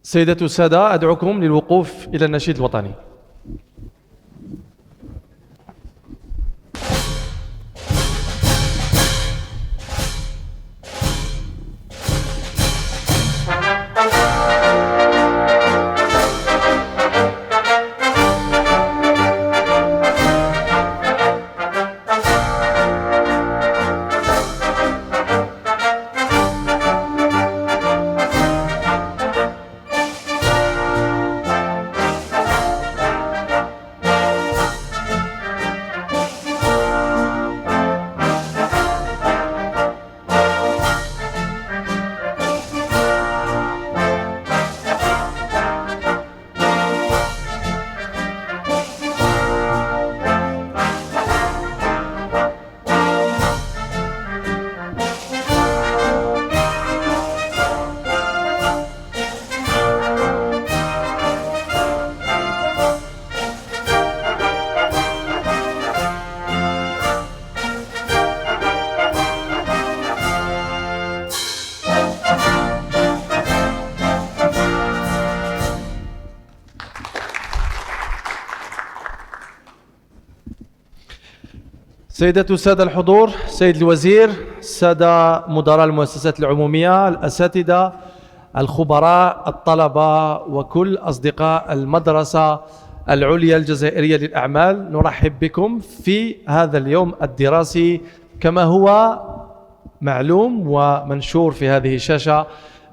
سيداتي السادة، أدعوكم للوقوف إلى النشيد الوطني. سيداتي السادة الحضور، سيد الوزير، السادة مدراء المؤسسات العمومية، الأساتذة، الخبراء، الطلبة وكل أصدقاء المدرسة العليا الجزائرية للأعمال، نرحب بكم في هذا اليوم الدراسي كما هو معلوم ومنشور في هذه الشاشة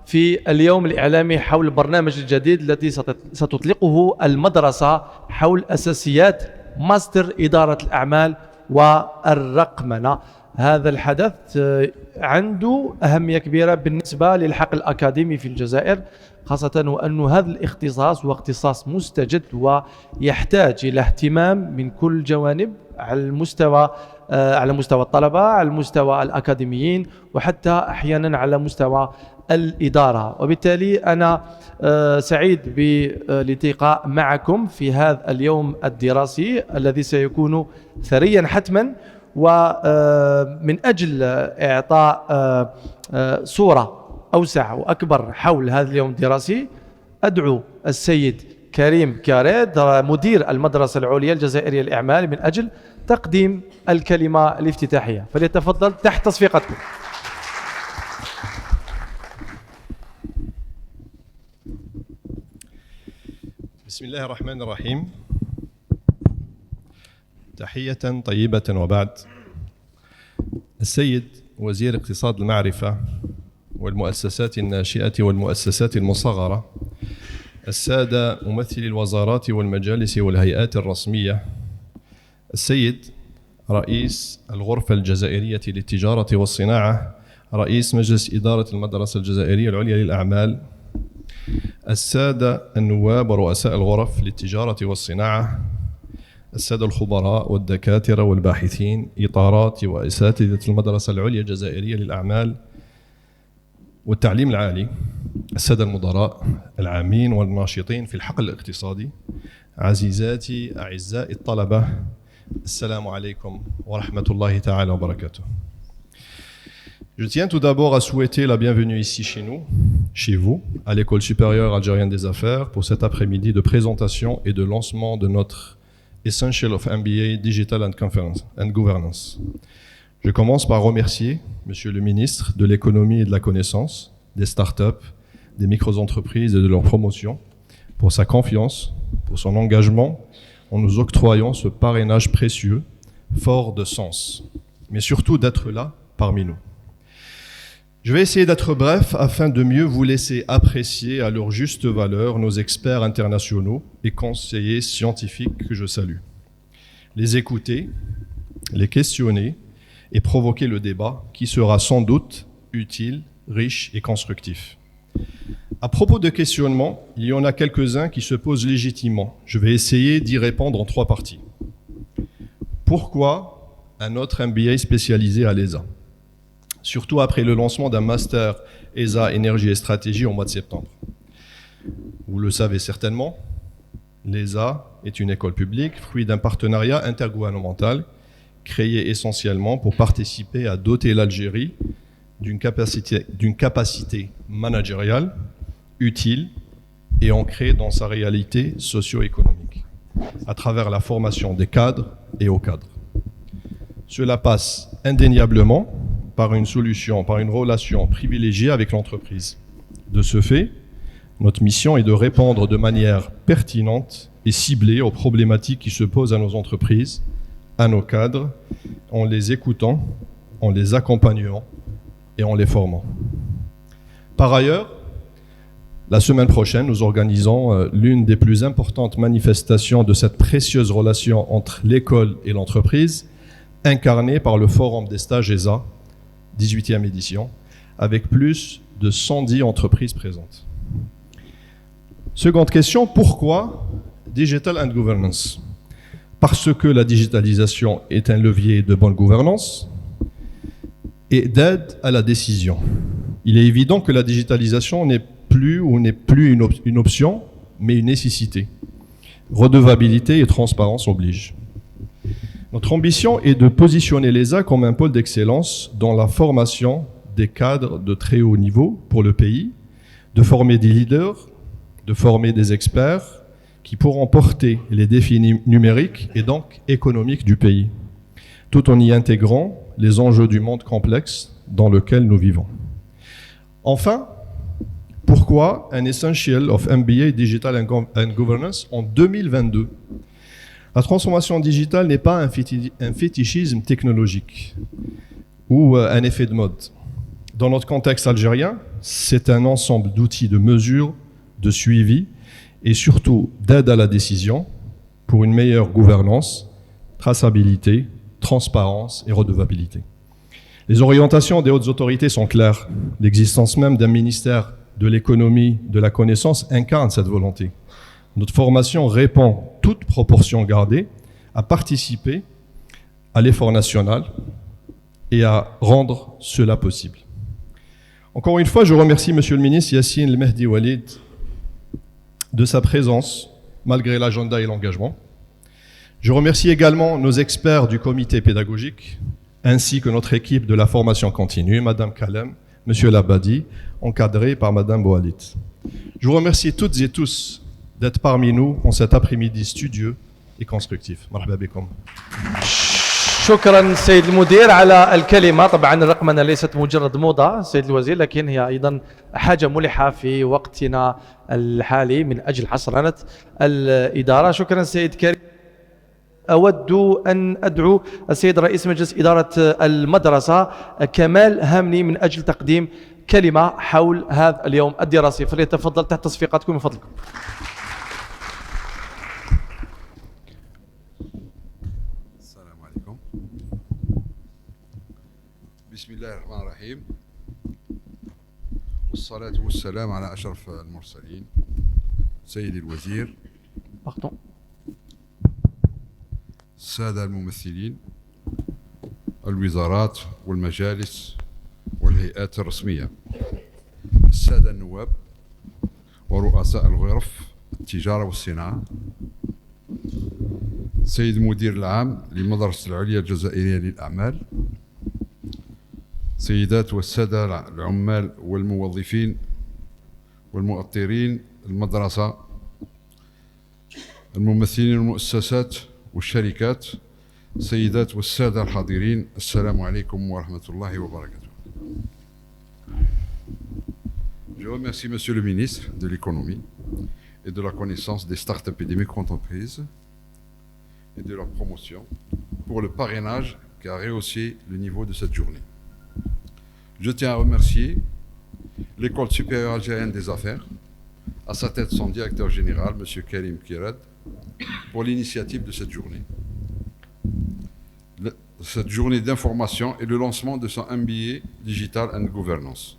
في اليوم الإعلامي حول البرنامج الجديد الذي ستطلقه المدرسة حول أساسيات ماستر إدارة الأعمال والرقمنة. هذا الحدث عنده أهمية كبيرة بالنسبة للحق الأكاديمي في الجزائر، خاصة وأن هذا الاختصاص هو اختصاص مستجد ويحتاج إلى اهتمام من كل الجوانب على مستوى الطلبة، على مستوى الأكاديميين، وحتى أحيانا على مستوى الإدارة. وبالتالي أنا سعيد بالالتقاء معكم في هذا اليوم الدراسي الذي سيكون ثريا حتما، ومن أجل إعطاء صورة أوسع وأكبر حول هذا اليوم الدراسي أدعو السيد كريم كاريد مدير المدرسة العليا الجزائرية للأعمال من أجل تقديم الكلمة الافتتاحية، فليتفضل تحت تصفيقتكم. بسم الله الرحمن الرحيم. تحية طيبة وبعد. السيد وزير اقتصاد المعرفة والمؤسسات الناشئة والمؤسسات المصغرة، السادة ممثلي الوزارات والمجالس والهيئات الرسمية، السيد رئيس الغرفة الجزائرية للتجارة والصناعة، رئيس مجلس إدارة المدرسة الجزائرية العليا للأعمال، السادة النواب ورؤساء الغرف للتجارة والصناعة، السادة الخبراء والدكاترة والباحثين، إطارات وأساتذة المدرسة العليا الجزائرية للأعمال والتعليم العالي، السادة المدراء العامين والناشطين في الحقل الاقتصادي، عزيزاتي أعزائي الطلبة، السلام عليكم ورحمة الله تعالى وبركاته. Je tiens tout d'abord à souhaiter la bienvenue ici chez nous, chez vous, à l'École supérieure algérienne des affaires, pour cet après-midi de présentation et de lancement de notre Essential of MBA Digital and Governance. Je commence par remercier Monsieur le ministre de l'économie et de la connaissance, des startups, des micro-entreprises et de leur promotion, pour sa confiance, pour son engagement en nous octroyant ce parrainage précieux, fort de sens, mais surtout d'être là parmi nous. Je vais essayer d'être bref afin de mieux vous laisser apprécier à leur juste valeur nos experts internationaux et conseillers scientifiques que je salue. Les écouter, les questionner et provoquer le débat qui sera sans doute utile, riche et constructif. À propos de questionnement, il y en a quelques-uns qui se posent légitimement. Je vais essayer d'y répondre en 3 parties. Pourquoi un autre MBA spécialisé à l'ESA ? Surtout après le lancement d'un master ESA Énergie et Stratégie au mois de septembre. Vous le savez certainement, l'ESA est une école publique, fruit d'un partenariat intergouvernemental créé essentiellement pour participer à doter l'Algérie d'une capacité managériale utile et ancrée dans sa réalité socio-économique, à travers la formation des cadres et aux cadres. Cela passe indéniablement par une solution, par une relation privilégiée avec l'entreprise. De ce fait, notre mission est de répondre de manière pertinente et ciblée aux problématiques qui se posent à nos entreprises, à nos cadres, en les écoutant, en les accompagnant et en les formant. Par ailleurs, la semaine prochaine, nous organisons l'une des plus importantes manifestations de cette précieuse relation entre l'école et l'entreprise, incarnée par le Forum des stages ESA, 18e édition, avec plus de 110 entreprises présentes. Seconde question, pourquoi Digital and Governance? Parce que la digitalisation est un levier de bonne gouvernance et d'aide à la décision. Il est évident que la digitalisation n'est plus une option, mais une nécessité. Redevabilité et transparence obligent. Notre ambition est de positionner l'ESA comme un pôle d'excellence dans la formation des cadres de très haut niveau pour le pays, de former des leaders, de former des experts qui pourront porter les défis numériques et donc économiques du pays, tout en y intégrant les enjeux du monde complexe dans lequel nous vivons. Enfin, pourquoi un Essential of MBA Digital and Governance en 2022? La transformation digitale n'est pas un fétichisme technologique ou un effet de mode. Dans notre contexte algérien, c'est un ensemble d'outils de mesure, de suivi et surtout d'aide à la décision pour une meilleure gouvernance, traçabilité, transparence et redevabilité. Les orientations des hautes autorités sont claires. L'existence même d'un ministère de l'économie, de la connaissance incarne cette volonté. Notre formation répond, toute proportion gardée, à participer à l'effort national et à rendre cela possible. Encore une fois, je remercie Monsieur le ministre Yassine El Mehdi Walid de sa présence, malgré l'agenda et l'engagement. Je remercie également nos experts du comité pédagogique, ainsi que notre équipe de la formation continue, Madame Kalem, Monsieur Labadi, encadré par Madame Boalit. Je vous remercie toutes et tous d'être parmi nous en cet après-midi studieux et constructif. Marhaba bikum. شكرا سيد المدير على الكلمة. طبعا الرقمنة ليست مجرد موضة سيد الوزير، لكن هي أيضا حاجة ملحة في وقتنا الحالي من أجل حصرنة الإدارة. شكرا سيد كريم. أود أن أدعو السيد رئيس مجلس إدارة المدرسة كمال هامني من أجل تقديم كلمة حول هذا اليوم الدراسي، فليتفضل تحت تصفيقاتكم من فضلكم. السلام عليكم. بسم الله الرحمن الرحيم، والصلاة والسلام على أشرف المرسلين سيد الوزير، السادة الممثلين، الوزارات والمجالس والهيئات الرسمية، السادة النواب ورؤساء الغرف التجارة والصناعة، سيد المدير العام للمدرسة العليا الجزائرية للأعمال، سيدات والسادة العمال والموظفين والمؤطرين المدرسة، الممثلين المؤسسات والشركات، سيدات والسادة الحاضرين، السلام عليكم ورحمة الله وبركاته. Je remercie Monsieur le ministre de l'économie et de la connaissance des start-up et des micro-entreprises et de leur promotion pour le parrainage qui a rehaussé le niveau de cette journée. Je tiens à remercier l'École supérieure algérienne des affaires, à sa tête son directeur général, M. Karim Kirad, pour l'initiative de cette journée. Cette journée d'information et le lancement de son MBA Digital and Governance,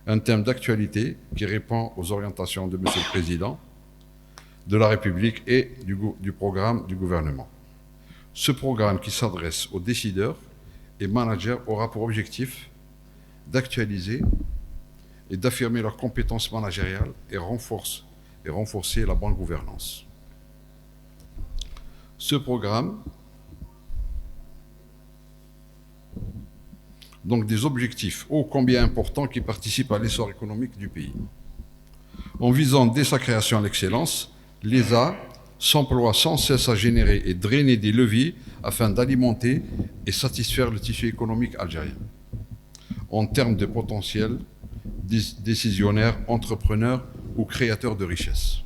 un thème d'actualité qui répond aux orientations de M. le Président de la République et du programme du gouvernement. Ce programme qui s'adresse aux décideurs et managers aura pour objectif d'actualiser et d'affirmer leurs compétences managériales et renforcer la bonne gouvernance. Ce programme, donc des objectifs ô combien importants qui participent à l'essor économique du pays. En visant dès sa création l'excellence, l'ESA s'emploie sans cesse à générer et drainer des leviers afin d'alimenter et satisfaire le tissu économique algérien. En termes de potentiel décisionnaires, entrepreneurs ou créateurs de richesses.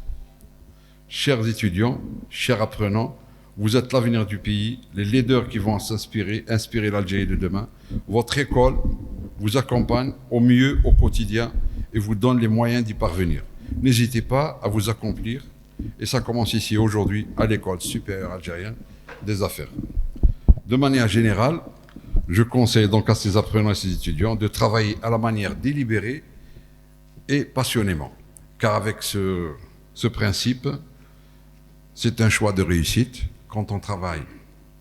Chers étudiants, chers apprenants, vous êtes l'avenir du pays, les leaders qui vont inspirer l'Algérie de demain. Votre école vous accompagne au mieux au quotidien et vous donne les moyens d'y parvenir. N'hésitez pas à vous accomplir, et ça commence ici aujourd'hui à l'École supérieure algérienne des affaires. De manière générale, je conseille donc à ces apprenants et ces étudiants de travailler à la manière délibérée et passionnément, car avec ce principe, c'est un choix de réussite. Quand on travaille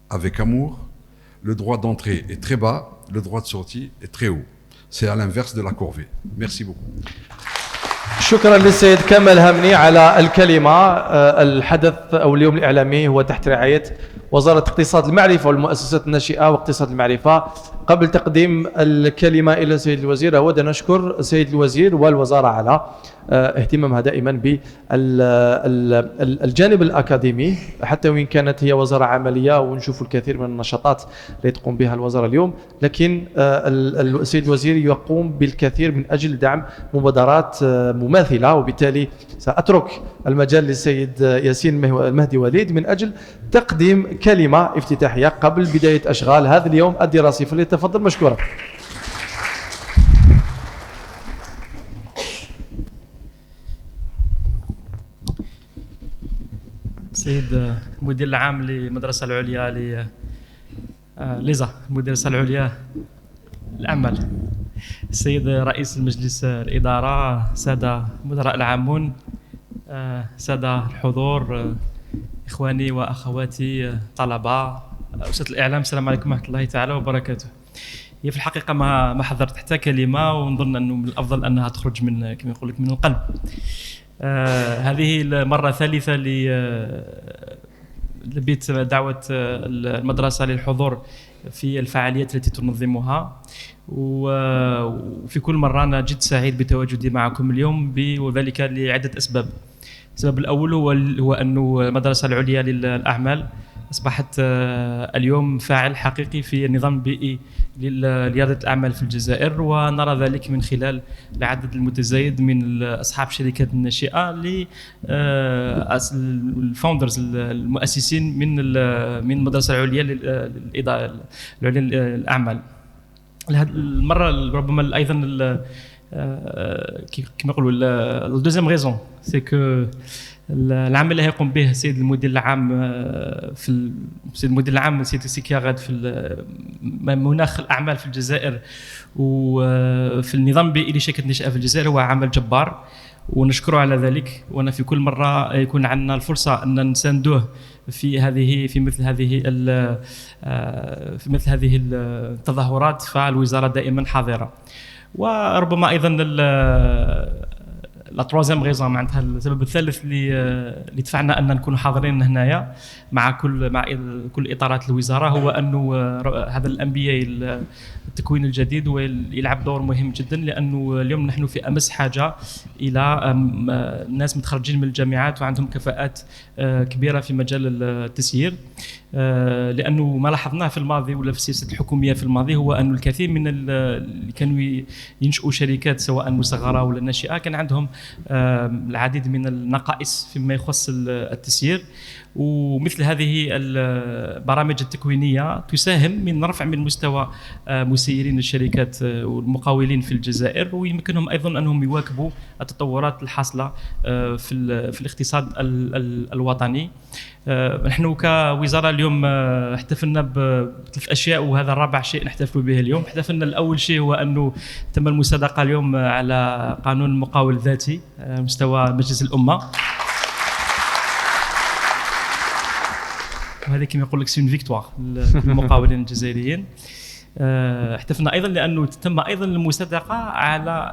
avec amour, le droit d'entrée est très bas, le droit de sortie est très haut. C'est à l'inverse de la corvée. Merci beaucoup. شكرا للسيد كمال همني على الكلمة. الحدث أو اليوم الإعلامي هو تحت رعاية وزارة اقتصاد المعرفة والمؤسسات الناشئة واقتصاد المعرفة. قبل تقديم الكلمة إلى سيد الوزير أود أن أشكر سيد الوزير والوزارة على اهتمامها دائما بالجانب الأكاديمي، حتى وإن كانت هي وزارة عملية ونشوف الكثير من النشاطات التي تقوم بها الوزارة اليوم، لكن السيد الوزير يقوم بالكثير من أجل دعم مبادرات مماثلة. وبالتالي سأترك المجال للسيد ياسين المهدي وليد من أجل تقديم كلمة افتتاحية قبل بداية أشغال هذا اليوم الدراسي، فليتفضل مشكورا. سيد المدير العام للمدرسة العليا ليزا، المدرسة العليا الأعمال، السيد رئيس المجلس الإدارة، سادة مدراء العامون، سادة الحضور، إخواني وأخواتي طلبة، أستاذ الإعلام، السلام عليكم ورحمة الله تعالى وبركاته. هي في الحقيقة ما حضرت حتى كلمة، ونظن أنه من الأفضل أنها تخرج من كما يقول لك من القلب. هذه المرة الثالثة لبيت دعوة المدرسة للحضور في الفعاليات التي تنظمها، وفي كل مرة أنا جد سعيد بتواجدي معكم اليوم، وذلك لعدة أسباب. السبب الأول هو أن المدرسة العليا للأعمال أصبحت اليوم فاعل حقيقي في النظام البيئي لريادة الأعمال في الجزائر، ونرى ذلك من خلال العدد المتزايد من أصحاب الشركات الناشئة الفاوندرز المؤسسين من المدرسة العليا للأعمال. هذه المرة ربما أيضا كما يقولوا الدوزيام غيزون سي كو العمل اللي يقوم به السيد المدير العام السيد المدير العام السيد سيكياغاد في مناخ الاعمال في الجزائر وفي النظام البيئي لشركه الناشئه في الجزائر هو عمل جبار، ونشكره على ذلك. وانا في كل مره يكون عندنا الفرصه ان نساندوه في مثل هذه التظاهرات، فالوزاره دائما حاضره. وربما ايضا لا تروازيام غيزون، معناتها السبب الثالث اللي دفعنا ان نكون حاضرين هنايا مع كل اطارات الوزاره، هو انه هذا الانبياء التكوين الجديد ويلعب دور مهم جدا، لانه اليوم نحن في امس حاجه الى ناس متخرجين من الجامعات وعندهم كفاءات كبيره في مجال التسيير، لانه ما لاحظناه في الماضي ولا في السياسه الحكوميه في الماضي هو انه الكثير من اللي كانوا ينشئوا شركات سواء مصغره ولا ناشئه كان عندهم العديد من النقائص فيما يخص التسيير، ومثل هذه البرامج التكوينيه تساهم من رفع من مستوى مسيرين الشركات والمقاولين في الجزائر، ويمكنهم ايضا انهم يواكبوا التطورات الحاصله في الاقتصاد الوطني. نحن كوزاره اليوم احتفلنا بثلاث اشياء، وهذا الرابع شيء نحتفل به اليوم. احتفلنا الاول شيء هو انه تم المصادقه اليوم على قانون المقاول الذاتي مستوى مجلس الامه، وهذه كما يقول لك سي اون فيكتوار للمقاولين الجزائريين. احتفلنا ايضا لانه تم ايضا المصادقه على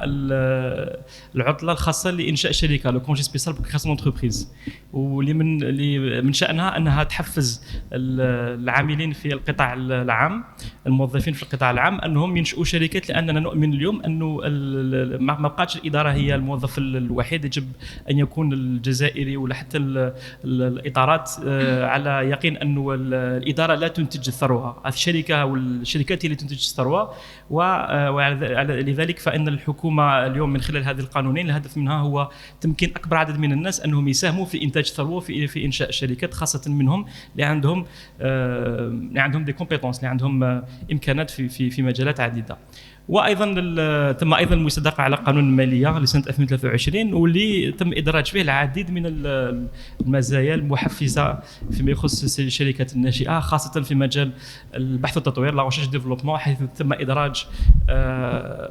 العطله الخاصه لانشاء شركه لو كونجي سبيسيال بور كرياسيون دونتربريز، واللي من شانها انها تحفز العاملين في القطاع العام، الموظفين في القطاع العام، انهم ينشئوا شركات، لاننا نؤمن اليوم انه ما بقاتش الاداره هي الموظف الوحيد، يجب ان يكون الجزائري ولا حتى الاطارات على يقين انه الاداره لا تنتج الثروه، الشركه والشركات هي اللي تنتج الثروه، ولذلك فان الحكومه اليوم من خلال هذه القانونين الهدف منها هو تمكين اكبر عدد من الناس انهم يساهموا في انتاج ثروه في انشاء الشركات، خاصه منهم اللي عندهم دي كومبيتونس، اللي عندهم امكانات في مجالات عديده. وايضا تم ايضا المصادقه على قانون الماليه لسنه 2023، واللي تم ادراج فيه العديد من المزايا المحفزه فيما يخص الشركات الناشئه، خاصه في مجال البحث والتطوير لا ريشيرش ديفلوبمون، حيث تم ادراج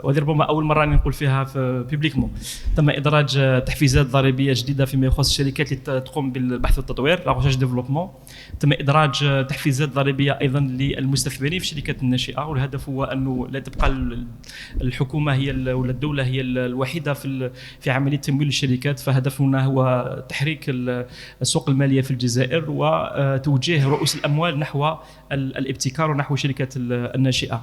وهذه ربما اول مره نقول فيها في بيبليكمون، تم ادراج تحفيزات ضريبيه جديده فيما يخص الشركات اللي تقوم بالبحث والتطوير لا ريشيرش ديفلوبمون، تم ادراج تحفيزات ضريبيه ايضا للمستثمرين في الشركات الناشئه، والهدف هو انه لا تبقى الحكومه هي ولا الدوله هي الوحيده في عمليه تمويل الشركات، فهدفنا هو تحريك السوق الماليه في الجزائر وتوجيه رؤوس الاموال نحو الابتكار ونحو الشركات الناشئه.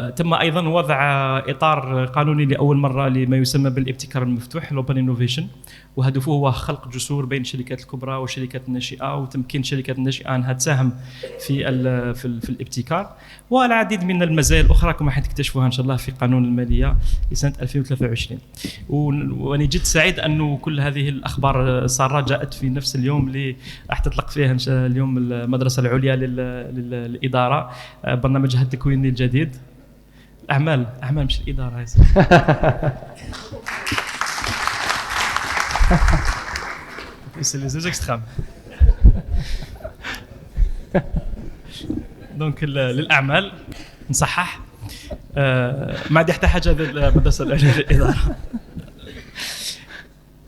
تم ايضا وضع اطار قانوني لاول مره لما يسمى بالابتكار المفتوح الاوبن انوفيشن، وهدفه هو خلق جسور بين الشركات الكبرى والشركات الناشئه، وتمكين الشركات الناشئه انها تساهم في الابتكار، والعديد من المزايا الاخرى كما حتكتشفوها ان شاء الله في قانون الماليه لسنه 2023. وانا جد سعيد انه كل هذه الاخبار الساره جاءت في نفس اليوم اللي راح تطلق فيه اليوم المدرسه العليا للاداره، برنامجها التكويني الجديد. اعمال مش الاداره. C'est les deux extrêmes. دونك للاعمال نصحح ما عاد يحتاج حاجه المدرسه العليا للاداره،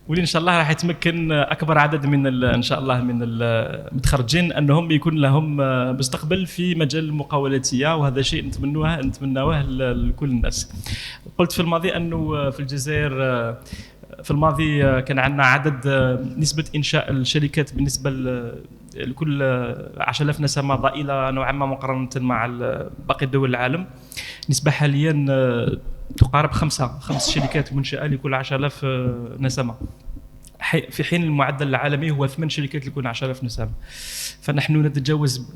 واللي ان شاء الله راح يتمكن اكبر عدد من ان شاء الله من المتخرجين انهم يكون لهم مستقبل في مجال المقاولاتيه، وهذا شيء نتمناوه لكل الناس. قلت في الماضي انه في الجزائر في الماضي كان عندنا عدد نسبة إنشاء الشركات بالنسبة لكل 10,000 نسمة ضئيلة نوعا ما مقارنة مع باقي دول العالم. نسبة حاليا تقارب 5 شركات منشأة لكل 10,000 نسمة، في حين المعدل العالمي هو 8 شركات لكل 10,000 نسمة. فنحن نتجاوز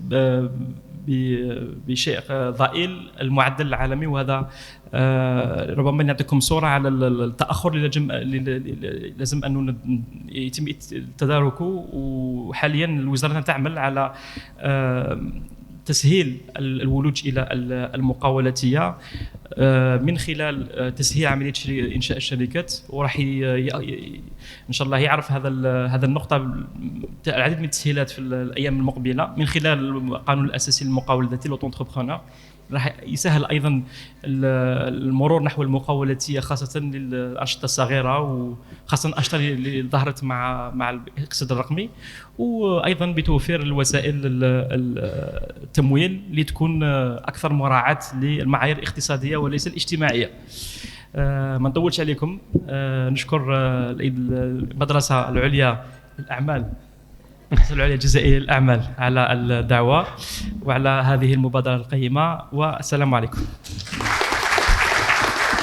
بشيء ضئيل المعدل العالمي، وهذا ربما نعطيكم صورة على التأخر اللي لازم أنه يتم تداركه. وحاليا الوزارة تعمل على تسهيل الولوج إلى المقاولاتية من خلال تسهيل عملية إنشاء الشركات، وراح إن شاء الله يعرف هذا النقطة العديد من التسهيلات في الأيام المقبلة من خلال القانون الأساسي للمقاول الذاتي لوتونتربرونور. راح يسهل ايضا المرور نحو المقاولاتيه خاصه للانشطه الصغيره، وخاصه الانشطه اللي ظهرت مع الاقتصاد الرقمي، وايضا بتوفير الوسائل التمويل اللي تكون اكثر مراعاه للمعايير الاقتصاديه وليس الاجتماعيه. ما نطولش عليكم، نشكر المدرسه العليا للاعمال، المدرسة العليا الجزائرية للأعمال على الدعوة وعلى هذه المبادرة القيمة، والسلام عليكم.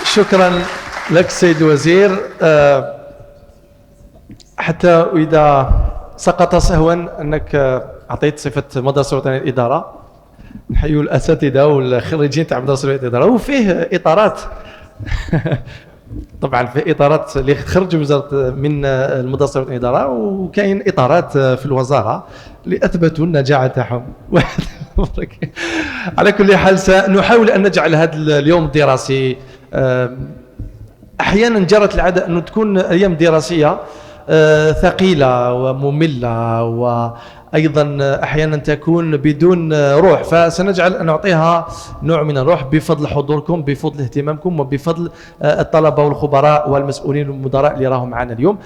شكرا لك سيد الوزير. حتى إذا سقط سهوا أنك أعطيت صفة مدرسة وطنية للإدارة، نحيوا الأساتذة والخريجين تاع مدرسة وطنية للإدارة، وفيه إطارات طبعا في اطارات اللي خرجوا وزاره من المدرسه الوطنيه للاداره، وكاين اطارات في الوزاره اللي اثبتوا النجاعه تاعهم. على كل حال سنحاول ان نجعل هذا اليوم الدراسي، احيانا جرت العاده انه تكون ايام دراسيه ثقيله وممله، وايضا احيانا تكون بدون روح، فسنجعل ان نعطيها نوع من الروح بفضل حضوركم، بفضل اهتمامكم، وبفضل الطلبه والخبراء والمسؤولين والمدراء اللي راهم معنا اليوم.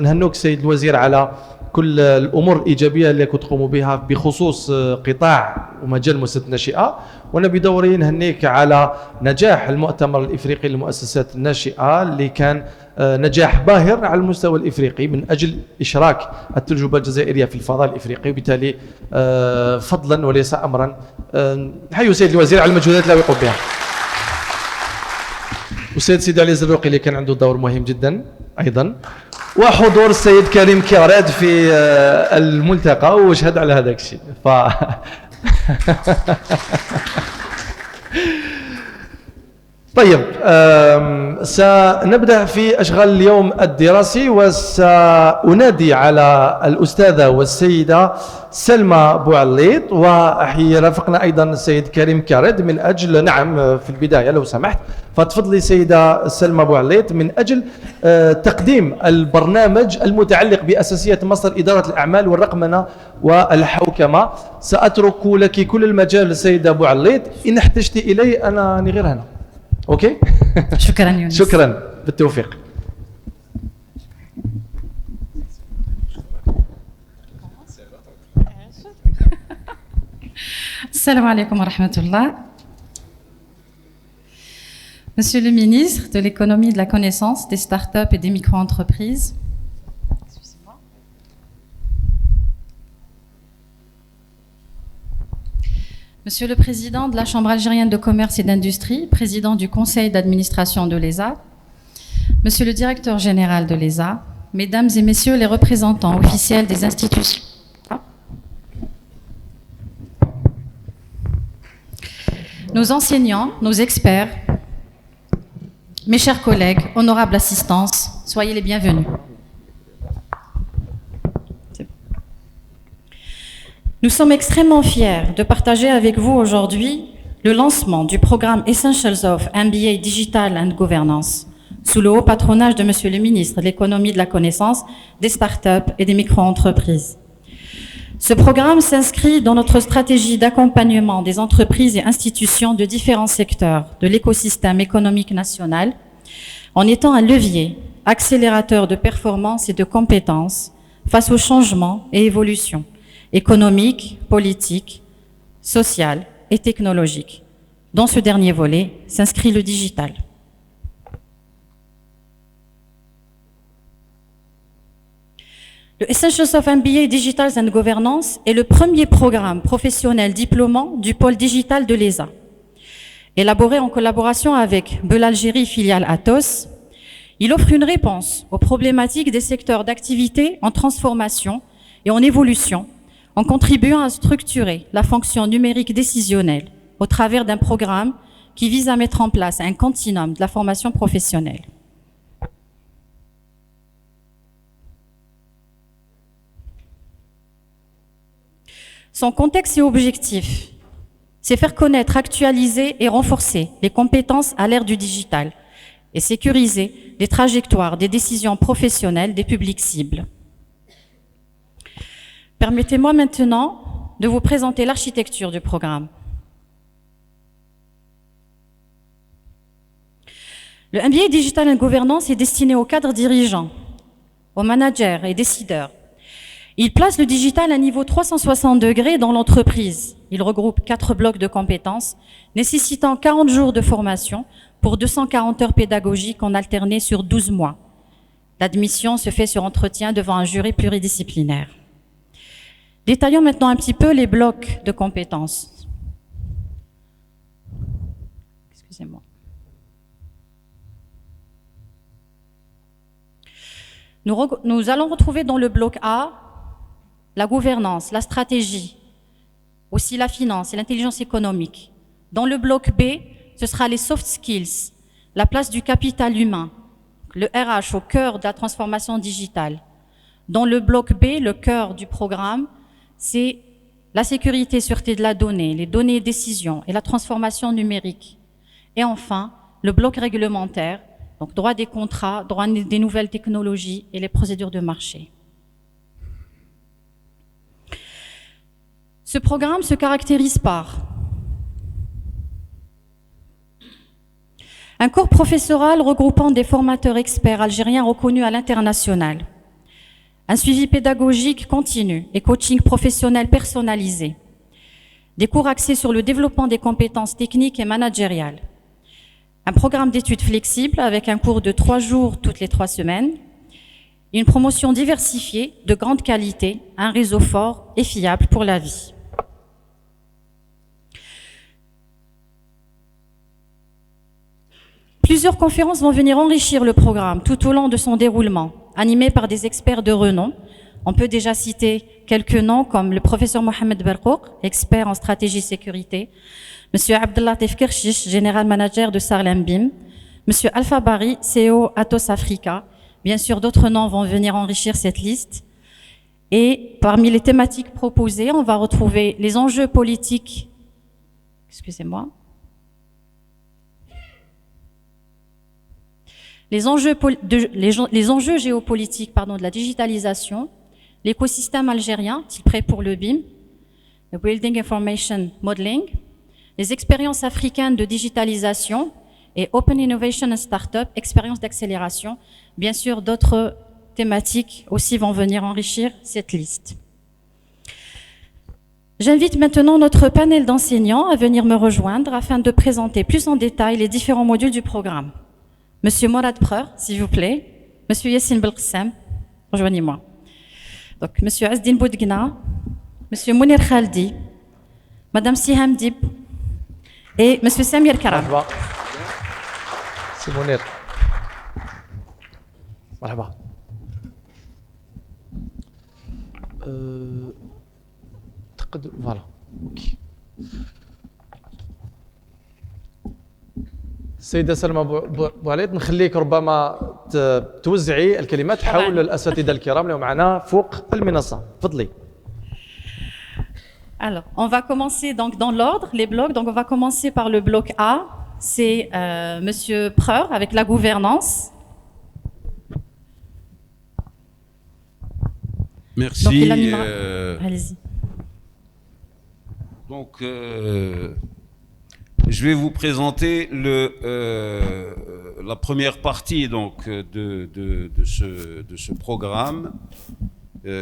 نهنوك سيد الوزير على كل الامور الايجابيه اللي كتقوموا بها بخصوص قطاع ومجال مؤسسات الناشئه. وانا بدوري نهنيك على نجاح المؤتمر الافريقي للمؤسسات الناشئه اللي كان نجاح باهر على المستوى الافريقي من اجل اشراك التجربه الجزائريه في الفضاء الافريقي، وبالتالي فضلا وليس امرا نحيي السيد الوزير على المجهودات اللي يقوم بها. والسيد سيدي علي الزروقي اللي كان عنده دور مهم جدا ايضا، وحضور السيد كريم كيراد في الملتقى وشهد على هذاك الشيء. طيب سنبدأ في أشغال اليوم الدراسي، وسأنادي على الأستاذة والسيدة سلمى بوعليط، ويرافقنا أيضا السيد كريم كارد من أجل في البداية لو سمحت فتفضلي سيدة سلمى بوعليط من أجل تقديم البرنامج المتعلق بأساسيات مصدر إدارة الأعمال والرقمنة والحوكمة. سأترك لك كل المجال سيدة بوعليط، إن احتجت إلي أنا غير هنا. اوكي. شكرا يونس. شكرا، بالتوفيق. السلام عليكم ورحمة الله. Monsieur le ministre de l'économie, de la connaissance, des startups et des micro-entreprises, Monsieur le Président de la Chambre algérienne de commerce et d'industrie, Président du Conseil d'administration de l'ESA, Monsieur le Directeur général de l'ESA, Mesdames et Messieurs les représentants officiels des institutions, nos enseignants, nos experts, mes chers collègues, honorable assistance, soyez les bienvenus. Nous sommes extrêmement fiers de partager avec vous aujourd'hui le lancement du programme Essentials of MBA Digital and Governance, sous le haut patronage de Monsieur le ministre de l'économie, de la connaissance, des startups et des micro-entreprises. Ce programme s'inscrit dans notre stratégie d'accompagnement des entreprises et institutions de différents secteurs de l'écosystème économique national, en étant un levier accélérateur de performance et de compétences face aux changements et évolutions économique, politique, social et technologique. Dans ce dernier volet s'inscrit le digital. Le Essentials of MBA Digital and Governance est le premier programme professionnel diplômant du pôle digital de l'ESA. Élaboré en collaboration avec Beul Algérie, filiale Atos, il offre une réponse aux problématiques des secteurs d'activité en transformation et en évolution, en contribuant à structurer la fonction numérique décisionnelle au travers d'un programme qui vise à mettre en place un continuum de la formation professionnelle. Son contexte et objectif, c'est faire connaître, actualiser et renforcer les compétences à l'ère du digital et sécuriser les trajectoires des décisions professionnelles des publics cibles. Permettez-moi maintenant de vous présenter l'architecture du programme. Le MBA Digital and Governance est destiné aux cadres dirigeants, aux managers et décideurs. Il place le digital à niveau 360 degrés dans l'entreprise. Il regroupe 4 blocs de compétences nécessitant 40 jours de formation pour 240 heures pédagogiques en alterné sur 12 mois. L'admission se fait sur entretien devant un jury pluridisciplinaire. Détaillons maintenant un petit peu les blocs de compétences. Excusez-moi. Nous allons retrouver dans le bloc A la gouvernance, la stratégie, aussi la finance et l'intelligence économique. Dans le bloc B, ce sera les soft skills, la place du capital humain, le RH au cœur de la transformation digitale. Dans le bloc B, le cœur du programme, c'est la sécurité et sûreté de la donnée, les données et décisions et la transformation numérique. Et enfin, le bloc réglementaire, donc droit des contrats, droit des nouvelles technologies et les procédures de marché. Ce programme se caractérise par un corps professoral regroupant des formateurs experts algériens reconnus à l'international, Un suivi pédagogique continu et coaching professionnel personnalisé. Des cours axés sur le développement des compétences techniques et managériales. Un programme d'études flexible avec un cours de 3 jours toutes les 3 semaines. Une promotion diversifiée, de grande qualité, un réseau fort et fiable pour la vie. Plusieurs conférences vont venir enrichir le programme tout au long de son déroulement, animées par des experts de renom. On peut déjà citer quelques noms comme le professeur Mohamed Berkouk, expert en stratégie sécurité, Monsieur Abdellatif Kershish, général manager de Sarlem BIM, Monsieur Alpha Bari, CEO Atos Africa. Bien sûr, d'autres noms vont venir enrichir cette liste. Et parmi les thématiques proposées, on va retrouver les enjeux politiques, excusez-moi, les enjeux géopolitiques de la digitalisation, l'écosystème algérien, est-il prêt pour le BIM, le Building Information Modeling, les expériences africaines de digitalisation et Open Innovation and Startup, expériences d'accélération. Bien sûr, d'autres thématiques aussi vont venir enrichir cette liste. J'invite maintenant notre panel d'enseignants à venir me rejoindre afin de présenter plus en détail les différents modules du programme. Monsieur Morad Preur, s'il vous plaît. Monsieur Yassine Belqsem, rejoignez-moi. Donc, Monsieur Azdin Boudgna, Monsieur Mounir Khaldi, Madame Siham Dib et Monsieur Samir Karam. C'est Mounir. مرحبا. تقدم فوالا. اوكي. السيدة سلمى بوعليط نخليك ربما توزعي الكلمات حول الأساتذة الكرام اللي معنا فوق المنصة. تفضلي. Alors, on va commencer donc dans l'ordre, les blocs. Donc, on va commencer par le bloc A. C'est Monsieur Preur avec la gouvernance. Merci. Donc, il animera... Allez-y. Donc, je vais vous présenter la première partie donc, de ce programme,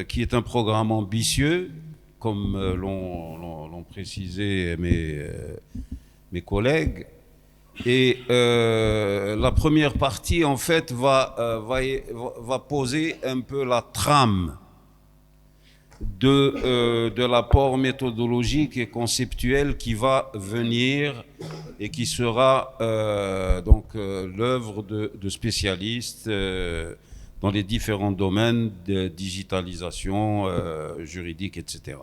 qui est un programme ambitieux, comme l'ont précisé mes collègues. Et la première partie, en fait, va poser un peu la trame de l'apport méthodologique et conceptuel qui va venir et qui sera donc l'œuvre de spécialistes dans les différents domaines de digitalisation juridique, etc.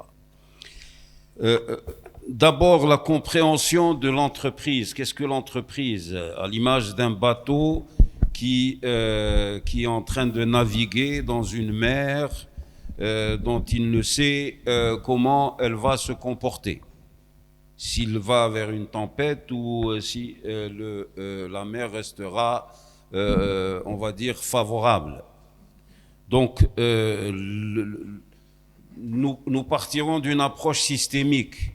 D'abord, la compréhension de l'entreprise. Qu'est-ce que l'entreprise? À l'image d'un bateau qui est en train de naviguer dans une mer dont il ne sait comment elle va se comporter. S'il va vers une tempête ou si la mer restera, on va dire, favorable. Donc, nous partirons d'une approche systémique.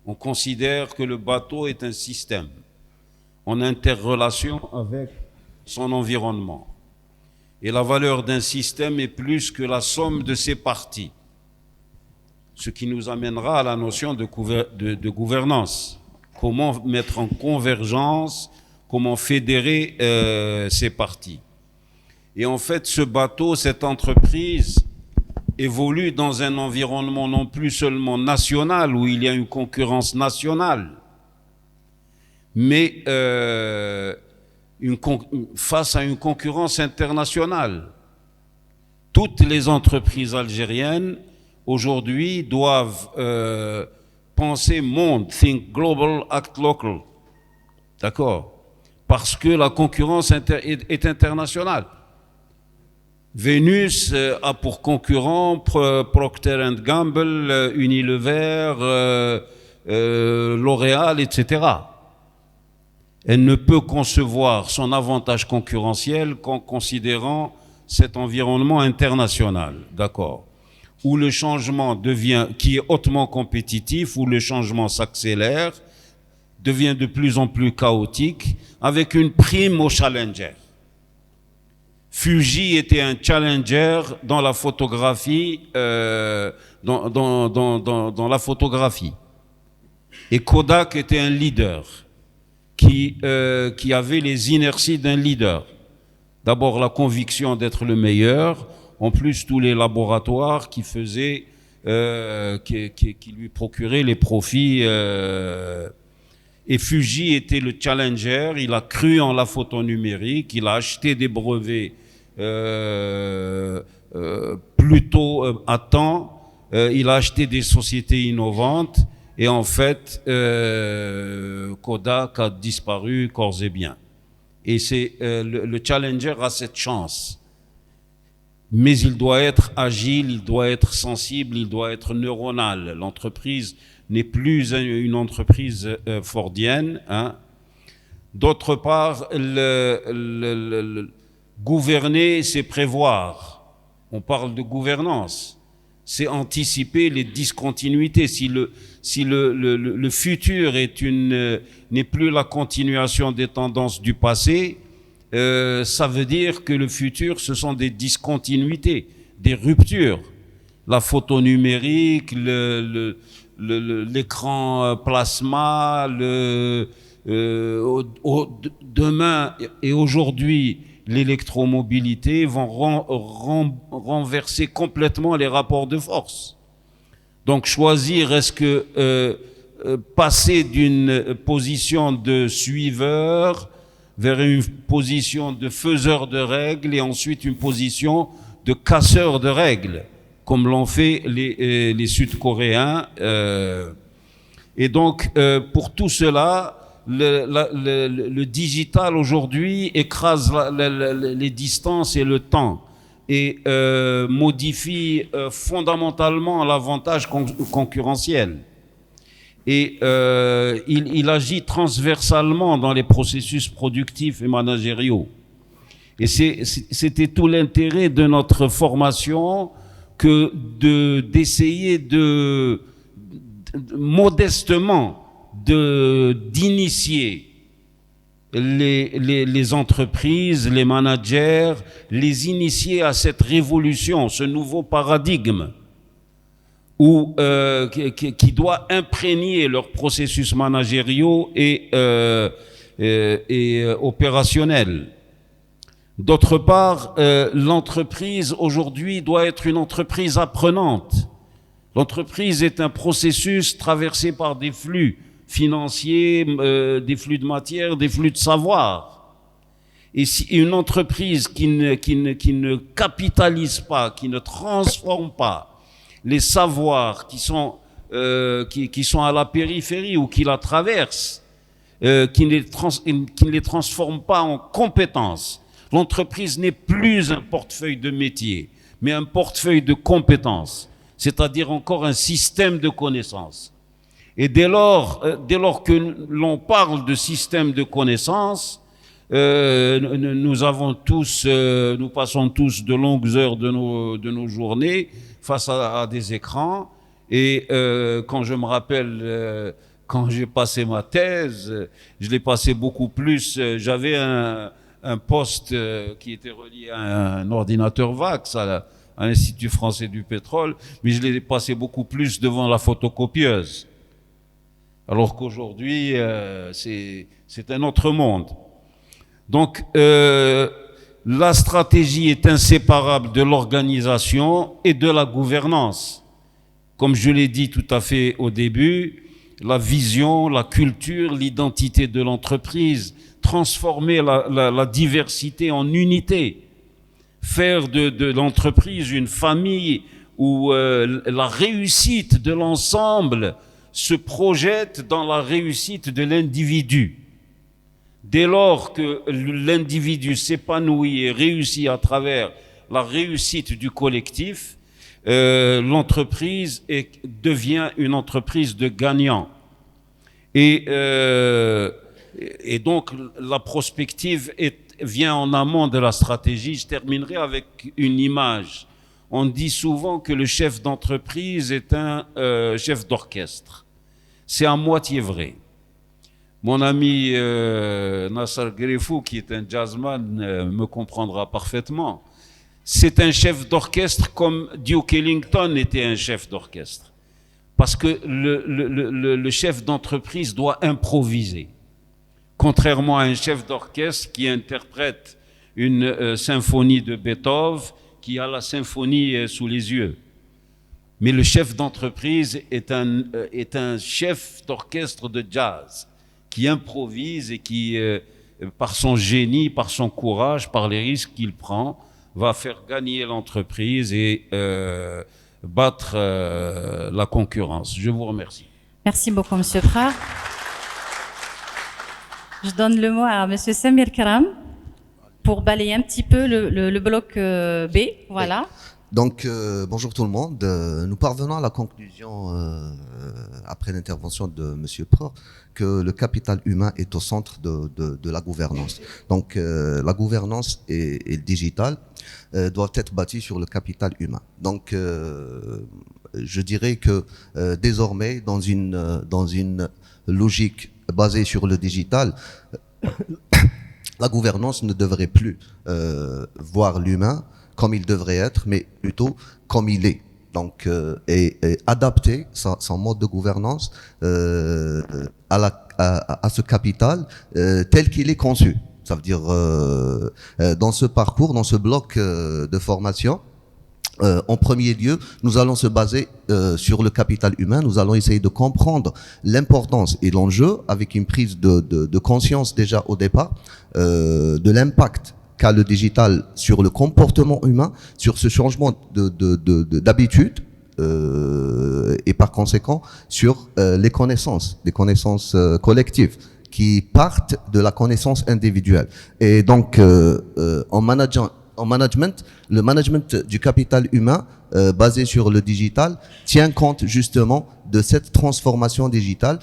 On considère que le bateau est un système en interrelation avec son environnement. Et la valeur d'un système est plus que la somme de ses parties. Ce qui nous amènera à la notion de gouvernance. Comment mettre en convergence, comment fédérer ces parties. Et en fait, ce bateau, cette entreprise, évolue dans un environnement non plus seulement national, où il y a une concurrence nationale, mais face à une concurrence internationale. Toutes les entreprises algériennes aujourd'hui doivent penser monde, think global, act local. D'accord? Parce que la concurrence est internationale. Vénus a pour concurrent Procter & Gamble, Unilever, L'Oréal, etc. Elle ne peut concevoir son avantage concurrentiel qu'en considérant cet environnement international, d'accord, où le changement devient, qui est hautement compétitif, où le changement s'accélère, devient de plus en plus chaotique, avec une prime aux challengers. Fuji était un challenger dans la photographie, dans la photographie. Et Kodak était un leader qui avait les inerties d'un leader. D'abord la conviction d'être le meilleur, en plus tous les laboratoires qui faisaient, qui lui procuraient les profits. Et Fuji était le challenger, il a cru en la photo numérique, il a acheté des brevets plutôt à temps, il a acheté des sociétés innovantes et en fait Kodak a disparu corps et biens. Et c'est le challenger a cette chance. Mais il doit être agile, il doit être sensible, il doit être neuronal. L'entreprise n'est plus une entreprise fordienne. Hein. D'autre part, gouverner, c'est prévoir. On parle de gouvernance. C'est anticiper les discontinuités. Si le futur n'est plus la continuation des tendances du passé, ça veut dire que le futur, ce sont des discontinuités, des ruptures. La photo numérique, l'écran plasma, demain et aujourd'hui, l'électromobilité vont renverser complètement les rapports de force. Donc choisir, est-ce que passer d'une position de suiveur vers une position de faiseur de règles et ensuite une position de casseur de règles, comme l'ont fait les Sud-Coréens. Et donc, pour tout cela, le digital aujourd'hui écrase les distances et le temps et modifie fondamentalement l'avantage concurrentiel. Et il agit transversalement dans les processus productifs et managériaux. Et c'était tout l'intérêt de notre formation que d'essayer modestement d'initier les entreprises, les managers, les initier à cette révolution, ce nouveau paradigme qui doit imprégner leurs processus managériaux et opérationnels. D'autre part, l'entreprise aujourd'hui doit être une entreprise apprenante. L'entreprise est un processus traversé par des flux financiers, des flux de matière, des flux de savoir. Et si une entreprise qui ne capitalise pas, qui ne transforme pas les savoirs qui sont à la périphérie ou qui la traversent, qui ne les transforme pas en compétences, l'entreprise n'est plus un portefeuille de métier, mais un portefeuille de compétences, c'est-à-dire encore un système de connaissances. Et dès lors que l'on parle de système de connaissances, nous passons tous de longues heures de nos journées face à des écrans. Et quand je me rappelle, quand j'ai passé ma thèse, je l'ai passé beaucoup plus. J'avais un poste qui était relié à un ordinateur VAX à l'Institut français du pétrole, mais je l'ai passé beaucoup plus devant la photocopieuse. Alors qu'aujourd'hui, c'est un autre monde. Donc, la stratégie est inséparable de l'organisation et de la gouvernance. Comme je l'ai dit tout à fait au début, la vision, la culture, l'identité de l'entreprise, transformer la diversité en unité, faire de l'entreprise une famille où la réussite de l'ensemble se projette dans la réussite de l'individu. Dès lors que l'individu s'épanouit et réussit à travers la réussite du collectif, l'entreprise devient une entreprise de gagnants. Et donc la prospective vient en amont de la stratégie. Je terminerai avec une image. On dit souvent que le chef d'entreprise est un chef d'orchestre. C'est à moitié vrai. Mon ami Nasser Grifou, qui est un jazzman, me comprendra parfaitement. C'est un chef d'orchestre comme Duke Ellington était un chef d'orchestre. Parce que le chef d'entreprise doit improviser. Contrairement à un chef d'orchestre qui interprète une symphonie de Beethoven, qui a la symphonie sous les yeux. Mais le chef d'entreprise est un chef d'orchestre de jazz qui improvise et qui, par son génie, par son courage, par les risques qu'il prend, va faire gagner l'entreprise et battre la concurrence. Je vous remercie. Merci beaucoup, Monsieur Prar. Je donne le mot à Monsieur Samir Karam pour balayer un petit peu le bloc B. Voilà. Donc, bonjour tout le monde. Nous parvenons à la conclusion, après l'intervention de Monsieur Prar, que le capital humain est au centre de la gouvernance. Donc, la gouvernance et le digital doivent être bâtis sur le capital humain. Donc, je dirais que désormais, dans une logique basée sur le digital, la gouvernance ne devrait plus voir l'humain comme il devrait être, mais plutôt comme il est. Donc, et adapter son mode de gouvernance à ce capital tel qu'il est conçu. Ça veut dire, dans ce parcours, dans ce bloc de formation, en premier lieu, nous allons se baser sur le capital humain. Nous allons essayer de comprendre l'importance et l'enjeu avec une prise de conscience déjà au départ de l'impact qu'a le digital sur le comportement humain, sur ce changement d'habitude et par conséquent sur les connaissances collectives qui partent de la connaissance individuelle. Et donc, en management, le management du capital humain basé sur le digital tient compte justement de cette transformation digitale.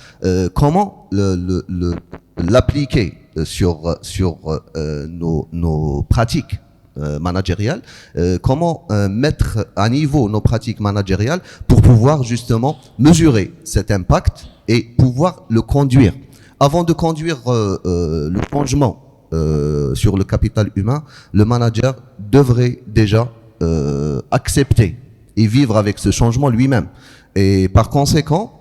Comment l'appliquer sur nos pratiques managériales, comment mettre à niveau nos pratiques managériales pour pouvoir justement mesurer cet impact et pouvoir le conduire. Avant de conduire le changement sur le capital humain, le manager devrait déjà accepter et vivre avec ce changement lui-même. Et par conséquent,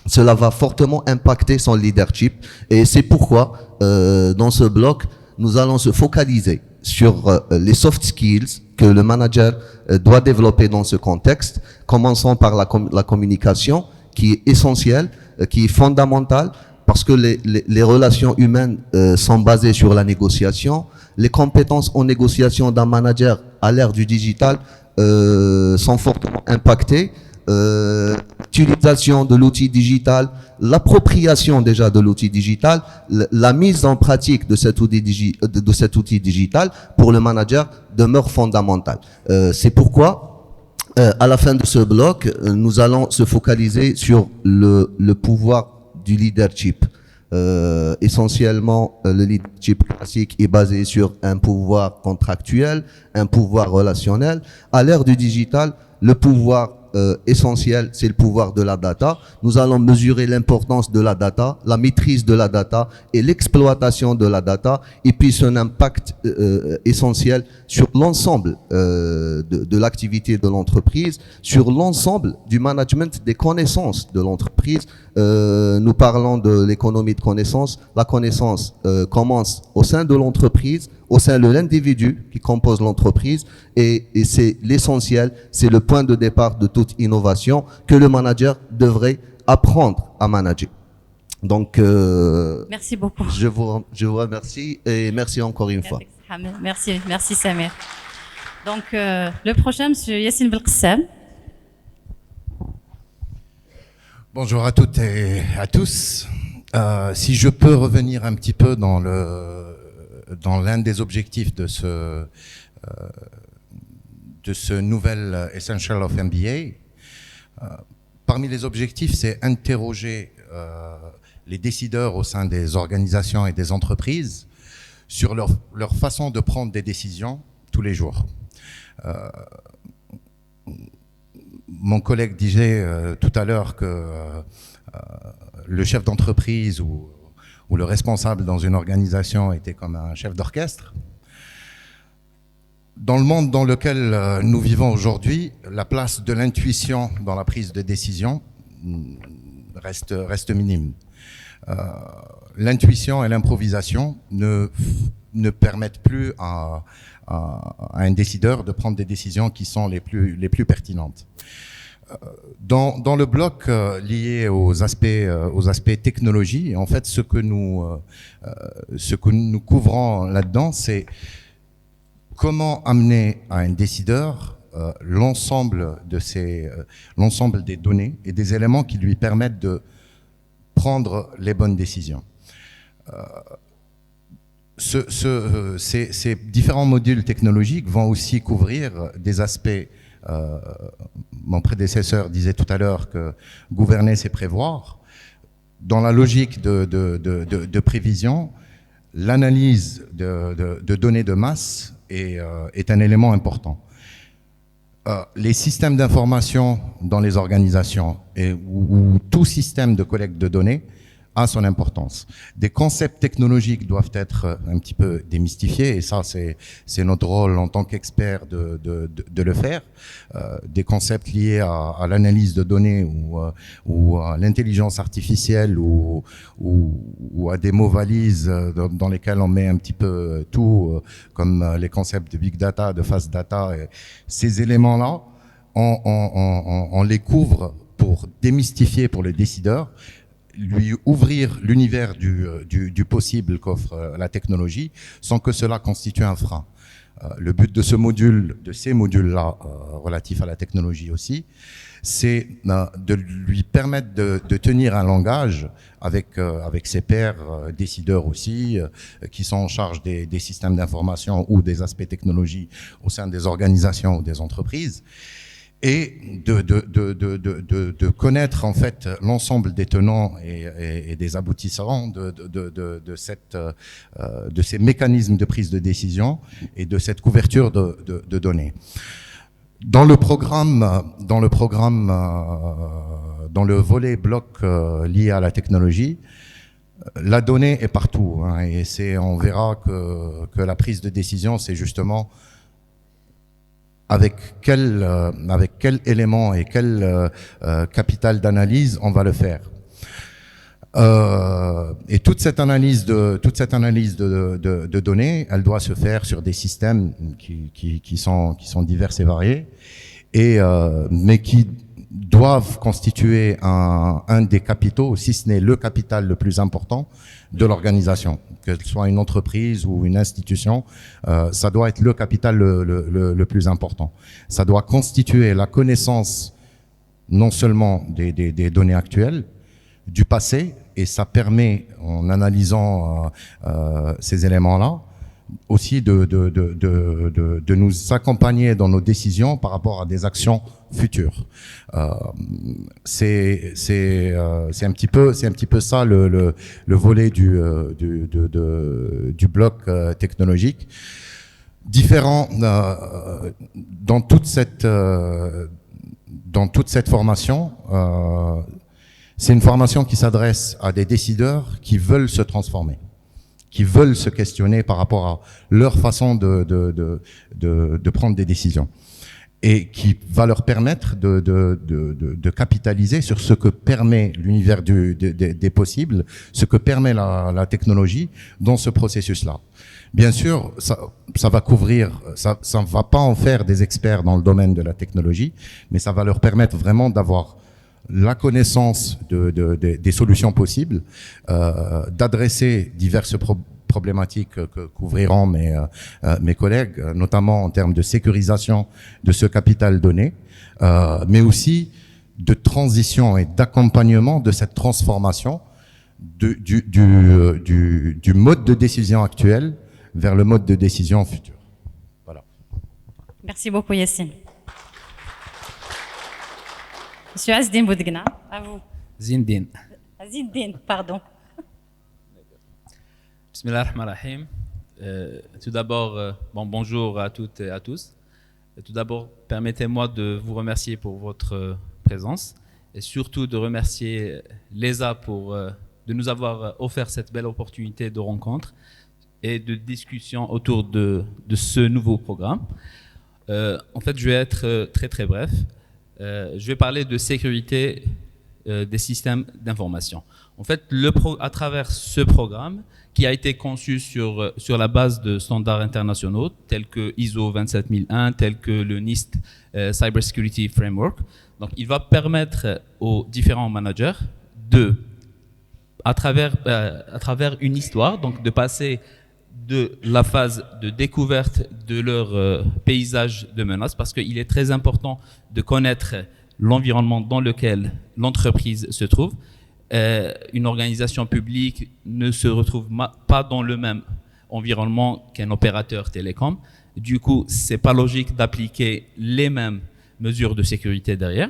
cela va fortement impacter son leadership. Et c'est pourquoi, dans ce bloc, nous allons se focaliser sur les soft skills que le manager doit développer dans ce contexte. Commençons par la communication, qui est essentielle, qui est fondamentale, parce que les relations humaines sont basées sur la négociation. Les compétences en négociation d'un manager à l'ère du digital sont fortement impactées. L'utilisation de l'outil digital, l'appropriation déjà de l'outil digital, la mise en pratique de cet outil digital pour le manager demeure fondamentale. C'est pourquoi, à la fin de ce bloc, nous allons se focaliser sur le pouvoir du leadership. Essentiellement, le leadership classique est basé sur un pouvoir contractuel, un pouvoir relationnel. À l'ère du digital, le pouvoir essentiel, c'est le pouvoir de la data. Nous allons mesurer l'importance de la data, la maîtrise de la data et l'exploitation de la data, et puis son impact essentiel sur l'ensemble de l'activité de l'entreprise, sur l'ensemble du management des connaissances de l'entreprise. Nous parlons de l'économie de connaissances. La connaissance commence au sein de l'entreprise, au sein de l'individu qui compose l'entreprise, et c'est l'essentiel, c'est le point de départ de toute innovation que le manager devrait apprendre à manager. Donc, merci beaucoup. Je vous remercie et merci encore une fois. Merci Samir. Donc, le prochain, Monsieur Yassine Belkissem. Bonjour à toutes et à tous. Si je peux revenir un petit peu dans l'un des objectifs de ce nouvel Essential of MBA, parmi les objectifs, c'est interroger les décideurs au sein des organisations et des entreprises sur leur façon de prendre des décisions tous les jours. Mon collègue disait tout à l'heure que le chef d'entreprise ou où le responsable dans une organisation était comme un chef d'orchestre. Dans le monde dans lequel nous vivons aujourd'hui, la place de l'intuition dans la prise de décision reste minime. L'intuition et l'improvisation ne permettent plus à un décideur de prendre des décisions qui sont les plus pertinentes. Dans le bloc lié aux aspects technologie, en fait, ce que nous couvrons là-dedans, c'est comment amener à un décideur l'ensemble des données et des éléments qui lui permettent de prendre les bonnes décisions. Ces différents modules technologiques vont aussi couvrir des aspects, mon prédécesseur disait tout à l'heure que gouverner c'est prévoir. Dans la logique de prévision, l'analyse de données de masse est un élément important. Les systèmes d'information dans les organisations ou tout système de collecte de données a son importance. Des concepts technologiques doivent être un petit peu démystifiés, et ça c'est notre rôle en tant qu'expert de le faire. Des concepts liés à l'analyse de données ou à l'intelligence artificielle ou à des mots valises dans lesquels on met un petit peu tout, comme les concepts de big data, de fast data. Et ces éléments-là, on les couvre pour démystifier pour les décideurs, lui ouvrir l'univers du possible qu'offre la technologie sans que cela constitue un frein. Le but de ces modules-là, relatifs à la technologie aussi, c'est de lui permettre de tenir un langage avec ses pairs décideurs aussi, qui sont en charge des systèmes d'information ou des aspects technologie au sein des organisations ou des entreprises, et de connaître en fait l'ensemble des tenants et des aboutissants de ces mécanismes de prise de décision et de cette couverture de données. Dans le volet bloc lié à la technologie, la donnée est partout, hein, et on verra que la prise de décision, c'est justement avec quel élément et quel capital d'analyse on va le faire. Et toute cette analyse de données, elle doit se faire sur des systèmes qui sont divers et variés, mais qui doivent constituer un des capitaux, si ce n'est le capital le plus important de l'organisation. Que ce soit une entreprise ou une institution, ça doit être le capital le plus important. Ça doit constituer la connaissance non seulement des données actuelles, du passé, et ça permet, en analysant ces éléments-là, aussi de nous accompagner dans nos décisions par rapport à des actions futures. C'est un petit peu ça le volet du bloc technologique. Différent dans toute cette formation. C'est une formation qui s'adresse à des décideurs qui veulent se transformer, qui veulent se questionner par rapport à leur façon de prendre des décisions, et qui va leur permettre de capitaliser sur ce que permet l'univers des possibles, ce que permet la technologie dans ce processus-là. Bien sûr, ça va couvrir, ça ne va pas en faire des experts dans le domaine de la technologie, mais ça va leur permettre vraiment d'avoir la connaissance des solutions possibles, d'adresser diverses problématiques que couvriront mes collègues, notamment en termes de sécurisation de ce capital donné, mais aussi de transition et d'accompagnement de cette transformation du mode de décision actuel vers le mode de décision futur. Voilà. Merci beaucoup, Yassine. Monsieur Azdine Boudgna, à vous. Zindine. Zindine, pardon. Bismillah ar-Rahman ar-Rahim. Tout d'abord, bonjour à toutes et à tous. Tout d'abord, permettez-moi de vous remercier pour votre présence et surtout de remercier l'ESA pour de nous avoir offert cette belle opportunité de rencontre et de discussion autour de ce nouveau programme. En fait, je vais être très très bref. Je vais parler de sécurité des systèmes d'information. En fait, à travers ce programme qui a été conçu sur la base de standards internationaux tels que ISO 27001, tels que le NIST Cybersecurity Framework, donc il va permettre aux différents managers à travers une histoire, donc de passer de la phase de découverte de leur paysage de menaces, parce qu'il est très important de connaître l'environnement dans lequel l'entreprise se trouve. Une organisation publique ne se retrouve pas dans le même environnement qu'un opérateur télécom. Du coup, c'est pas logique d'appliquer les mêmes mesures de sécurité derrière.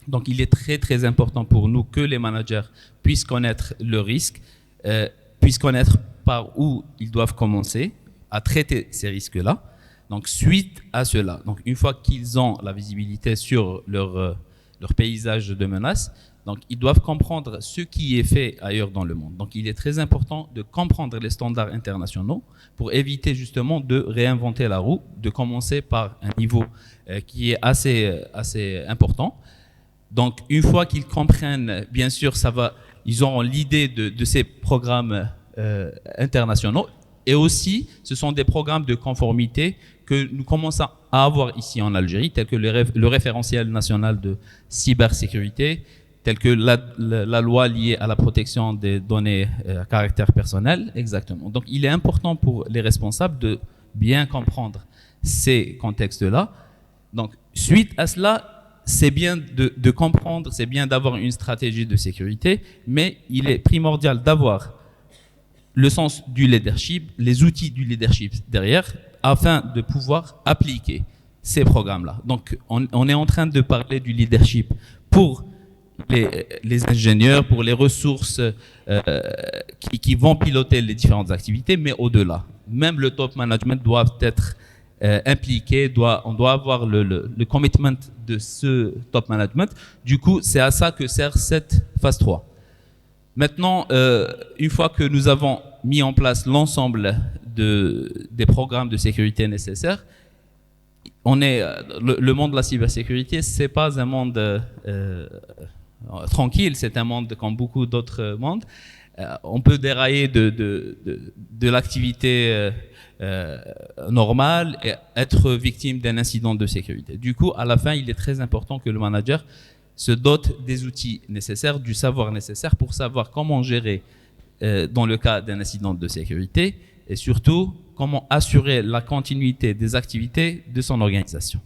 Donc, il est très très important pour nous que les managers puissent connaître le risque, puissent connaître par où ils doivent commencer à traiter ces risques-là. Donc, suite à cela, donc une fois qu'ils ont la visibilité sur leur paysage de menaces, donc ils doivent comprendre ce qui est fait ailleurs dans le monde. Donc, il est très important de comprendre les standards internationaux pour éviter justement de réinventer la roue, de commencer par un niveau qui est assez important. Donc, une fois qu'ils comprennent, bien sûr, ils auront l'idée de ces programmes internationaux. Et aussi, ce sont des programmes de conformité que nous commençons à avoir ici en Algérie, tels que le référentiel national de cybersécurité, tels que la loi liée à la protection des données à caractère personnel, exactement. Donc, il est important pour les responsables de bien comprendre ces contextes-là. Donc, suite à cela, c'est bien de comprendre, c'est bien d'avoir une stratégie de sécurité, mais il est primordial d'avoir le sens du leadership, les outils du leadership derrière, afin de pouvoir appliquer ces programmes-là. Donc, on est en train de parler du leadership pour les ingénieurs, pour les ressources qui vont piloter les différentes activités, mais au-delà. Même le top management doit être impliqué, on doit avoir le commitment de ce top management. Du coup, c'est à ça que sert cette phase 3. Maintenant, une fois que nous avons mis en place l'ensemble des programmes de sécurité nécessaires, le monde de la cybersécurité, c'est pas un monde tranquille, c'est un monde comme beaucoup d'autres mondes. On peut dérailler de l'activité normale et être victime d'un incident de sécurité. Du coup, à la fin, il est très important que le manager se dote des outils nécessaires, du savoir nécessaire pour savoir comment gérer dans le cas d'un incident de sécurité et surtout comment assurer la continuité des activités de son organisation.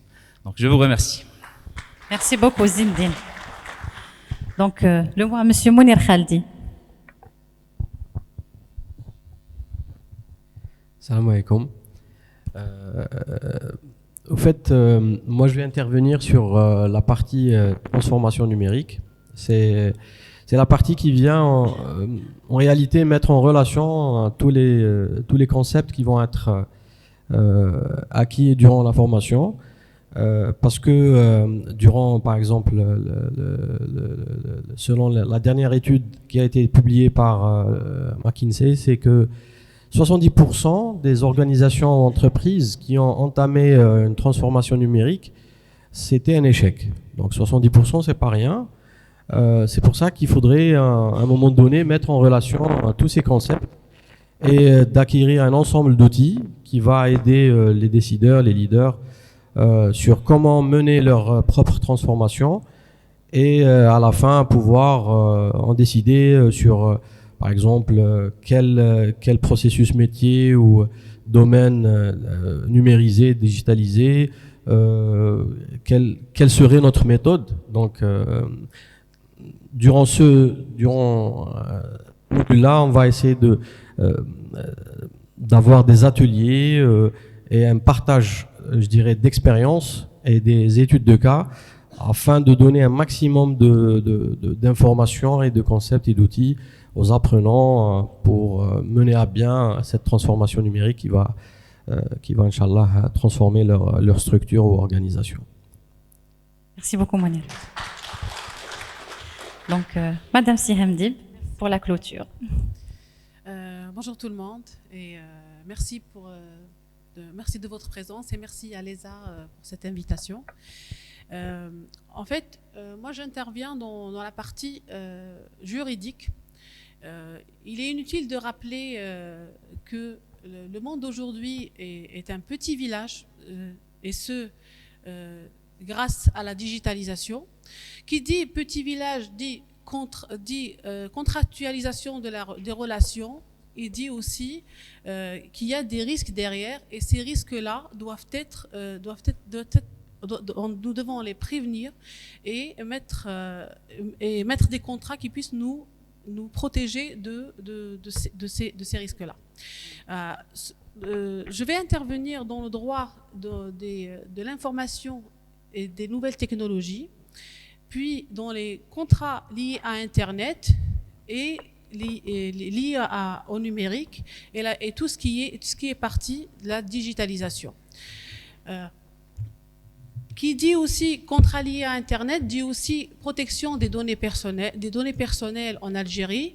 Donc, je vous remercie. Merci beaucoup, Zindine. Donc, le mot à M. Mounir Khaldi. Salam alaikum. Au fait, moi je vais intervenir sur la partie transformation numérique. C'est la partie qui vient en réalité mettre en relation tous les concepts qui vont être acquis durant la formation. Parce que durant, par exemple, selon la dernière étude qui a été publiée par McKinsey, c'est que 70% des organisations ou entreprises qui ont entamé une transformation numérique, c'était un échec. Donc 70%, c'est pas rien. C'est pour ça qu'il faudrait, à un moment donné, mettre en relation tous ces concepts et d'acquérir un ensemble d'outils qui va aider les décideurs, les leaders sur comment mener leur propre transformation et à la fin pouvoir en décider sur par exemple quel processus métier ou domaine numérisé, digitalisé, quelle serait notre méthode. Donc durant là, on va essayer d'avoir des ateliers et un partage, je dirais, d'expériences et des études de cas afin de donner un maximum d'informations et de concepts et d'outils aux apprenants pour mener à bien cette transformation numérique qui va Inch'Allah, transformer leur structure ou organisation. Merci beaucoup, Mounir. Donc, Madame Sihem Dib. pour la clôture. Bonjour tout le monde et merci merci de votre présence et merci à l'ESA pour cette invitation. En fait, moi j'interviens dans la partie juridique. Il est inutile de rappeler que le monde d'aujourd'hui est un petit village et ce grâce à la digitalisation. Qui dit petit village dit contractualisation des relations. Il dit aussi qu'il y a des risques derrière et ces risques-là nous devons les prévenir et mettre des contrats qui puissent nous protéger de ces risques-là. Je vais intervenir dans le droit de l'information et des nouvelles technologies, puis dans les contrats liés à Internet et liés au numérique et tout ce qui est partie de la digitalisation. Qui dit aussi contrat lié à Internet, dit aussi protection des données personnelles en Algérie.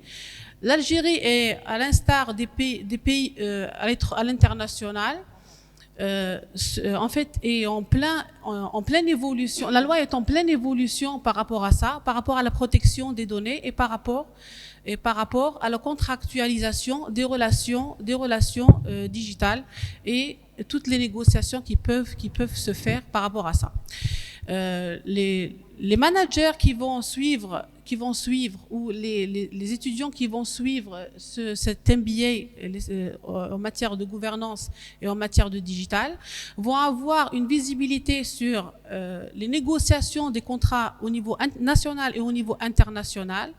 L'Algérie est, à l'instar des pays à l'international, en fait, est en pleine évolution. La loi est en pleine évolution par rapport à ça, par rapport à la protection des données et par rapport à la contractualisation des relations digitales et toutes les négociations qui peuvent se faire par rapport à ça. Les managers qui vont suivre ou les étudiants qui vont suivre cet MBA en matière de gouvernance et en matière de digital vont avoir une visibilité sur les négociations des contrats au niveau national et au niveau international.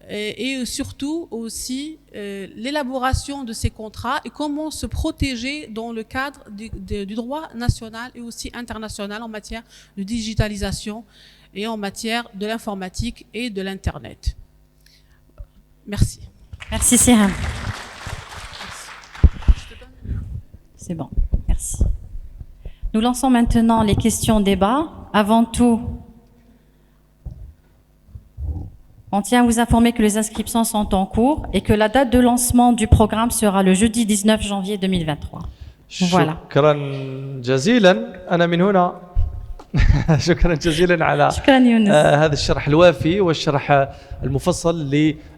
Et surtout aussi l'élaboration de ces contrats et comment se protéger dans le cadre du droit national et aussi international en matière de digitalisation et en matière de l'informatique et de l'Internet. Merci. Merci Siham. C'est bon, merci. Nous lançons maintenant les questions-débats. Avant tout, on tient à vous informer que les inscriptions sont en cours et que la date de lancement du programme sera le jeudi 19 janvier 2023. Voilà. شكرا جزيلا. أنا من هنا شكرا جزيلا على هذا الشرح الوافي والشرح المفصل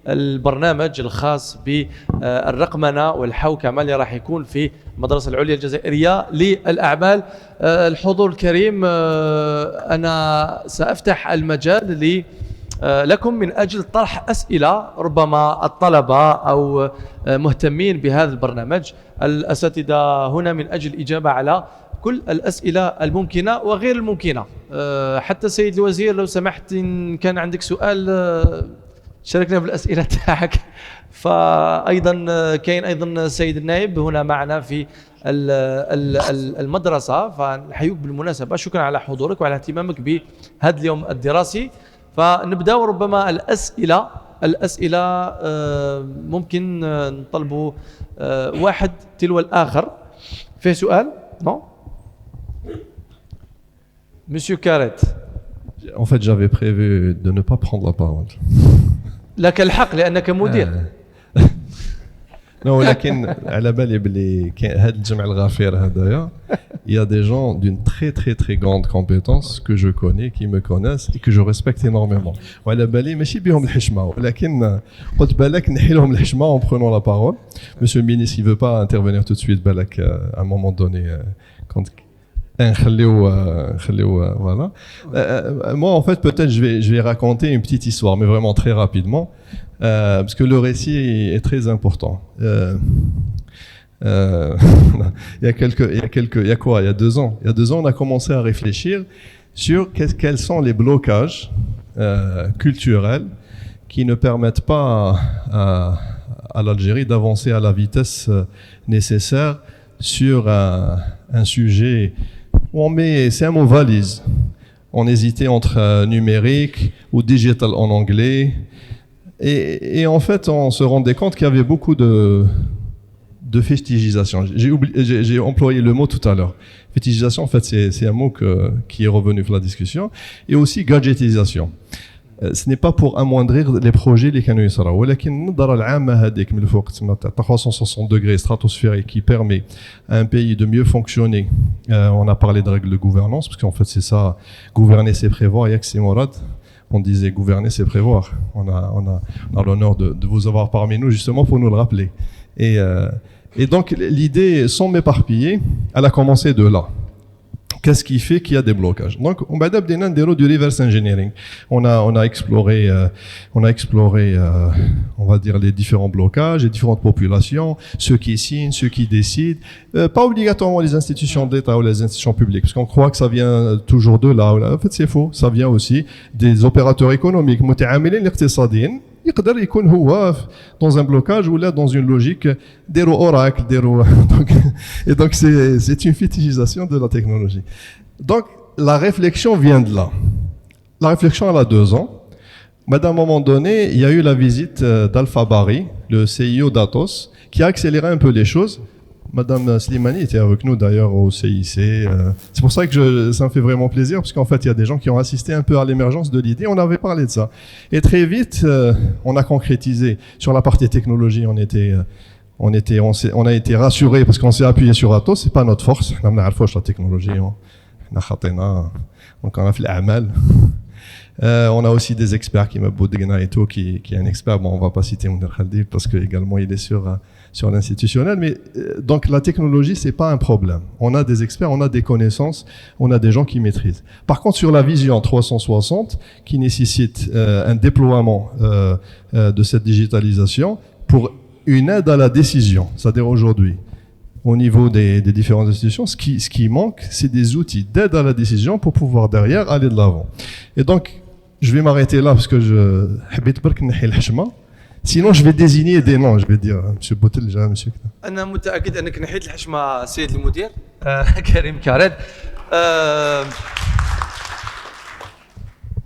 للبرنامج الخاص بالرقمنة والحوكمة اللي راح يكون في المدرسة العليا الجزائرية للأعمال. الحضور الكريم، أنا سأفتح المجال لكم من أجل طرح أسئلة ربما الطلبة أو مهتمين بهذا البرنامج. الأساتذة هنا من أجل الإجابة على كل الأسئلة الممكنة وغير الممكنة. حتى سيد الوزير لو سمحت إن كان عندك سؤال شاركنا بالأسئلة تاعك. فأيضا كاين أيضا سيد النائب هنا معنا في المدرسة، فنحييك بالمناسبة. شكرا على حضورك وعلى اهتمامك بهذا اليوم الدراسي. فنبدأ ربما الأسئلة ممكن نطلبوا واحد تلو الآخر. فيه سؤال؟ Non? Monsieur Karet. En fait, j'avais prévu de ne pas prendre la parole. لك الحق لأنك مدير. ولكن على بالي بلي هذا الجمع الغفير هذايا il y a des gens d'une très très très grande compétence que je connais, qui me connaissent et que je respecte énormément. وعلى بالي ماشي بهم الحشمه، ولكن قلت بالك نحي لهم الحشمه en prenant la parole. Monsieur le ministre, il veut pas intervenir tout de suite بالك à un moment donné quand voilà. Moi en fait peut-être je vais raconter une petite histoire mais vraiment très rapidement parce que le récit est très important. Il y a 2 ans. Il y a 2 ans, on a commencé à réfléchir sur quels sont les blocages culturels qui ne permettent pas à l'Algérie d'avancer à la vitesse nécessaire sur un sujet où c'est un mot valise. On hésitait entre numérique ou digital en anglais. Et en fait, on se rendait compte qu'il y avait beaucoup de fétichisation. J'ai employé le mot tout à l'heure. Fétichisation, en fait, c'est un mot qui est revenu pour la discussion. Et aussi gadgetisation. ce n'est pas pour amoindrir les projets اللي كانوا يصراو ولكن النظرة العامة هذيك من الفوق تسمى تاع 360 degrés stratosphérique qui permet à un pays de mieux fonctionner. On a parlé de règles de gouvernance parce qu'en fait c'est ça, gouverner c'est prévoir. Yak c'est Morad, on disait gouverner c'est prévoir. On a l'honneur de vous avoir parmi nous justement pour nous le rappeler. Et donc l'idée, sans m'éparpiller, elle a commencé de là. Qu'est-ce qui fait qu'il y a des blocages? Donc, on va d'abord du reverse engineering. On a exploré, on va dire les différents blocages, les différentes populations, ceux qui signent, ceux qui décident. Pas obligatoirement les institutions d'État ou les institutions publiques, parce qu'on croit que ça vient toujours de là. En fait, c'est faux. Ça vient aussi des opérateurs économiques. متعاملين الاقتصاديين يقدر يكون هو dans un blocage ou là dans une logique d'héros oracle, et donc c'est une fétichisation de la technologie. Donc la réflexion vient de là. La réflexion elle a 2 ans. Mais à un moment donné, il y a eu la visite d'Alpha Bari, le CIO d'Atos, qui a accéléré un peu les choses. Madame Slimani était avec nous d'ailleurs au CIC. C'est pour ça que ça me fait vraiment plaisir, parce qu'en fait, il y a des gens qui ont assisté un peu à l'émergence de l'idée. On avait parlé de ça. Et très vite, on a concrétisé. Sur la partie technologie, on a été rassurés parce qu'on s'est appuyé sur Atos. C'est pas notre force. On a la technologie. Donc on a fait l'amal. On a aussi des experts qui qui est un expert. Bon, on va pas citer Mounir Khaldi parce que également il est sur l'institutionnel. Mais donc la technologie, c'est pas un problème. On a des experts, on a des connaissances, on a des gens qui maîtrisent. Par contre, sur la vision 360, qui nécessite un déploiement de cette digitalisation pour une aide à la décision, c'est-à-dire aujourd'hui, au niveau des différentes institutions, ce qui manque, c'est des outils d'aide à la décision pour pouvoir derrière aller de l'avant. Et donc, je vais m'arrêter là parce que sinon je vais désigner des noms, je vais dire monsieur Boutel, monsieur. أنا متأكد أنك نحيت الحشمة سيد المدير كريم كارد.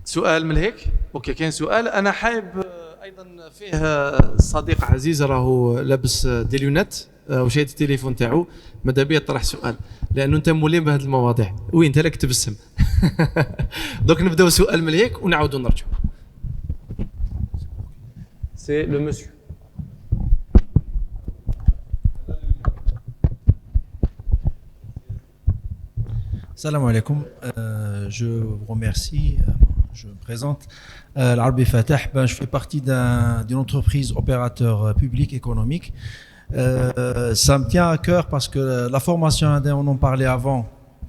سؤال من هيك؟ أوكي كاين سؤال. أنا حابب أيضا فيه صديق عزيز راهو لابس ديليونات وشايد التليفون تاعو، ماذا بيا طرح سؤال لانه انت مولين بهذه المواضيع. وين انت راك تبسم. دوك نبداو سؤال من هيك ونعاودوا نرجعوا. سي لو مسيو. Salam alaikum. Je vous remercie. Je me présente. L'Arbi Fatah, je fais partie d'une entreprise opérateur public économique. Ça me tient à cœur parce que la formation, on en parlait avant,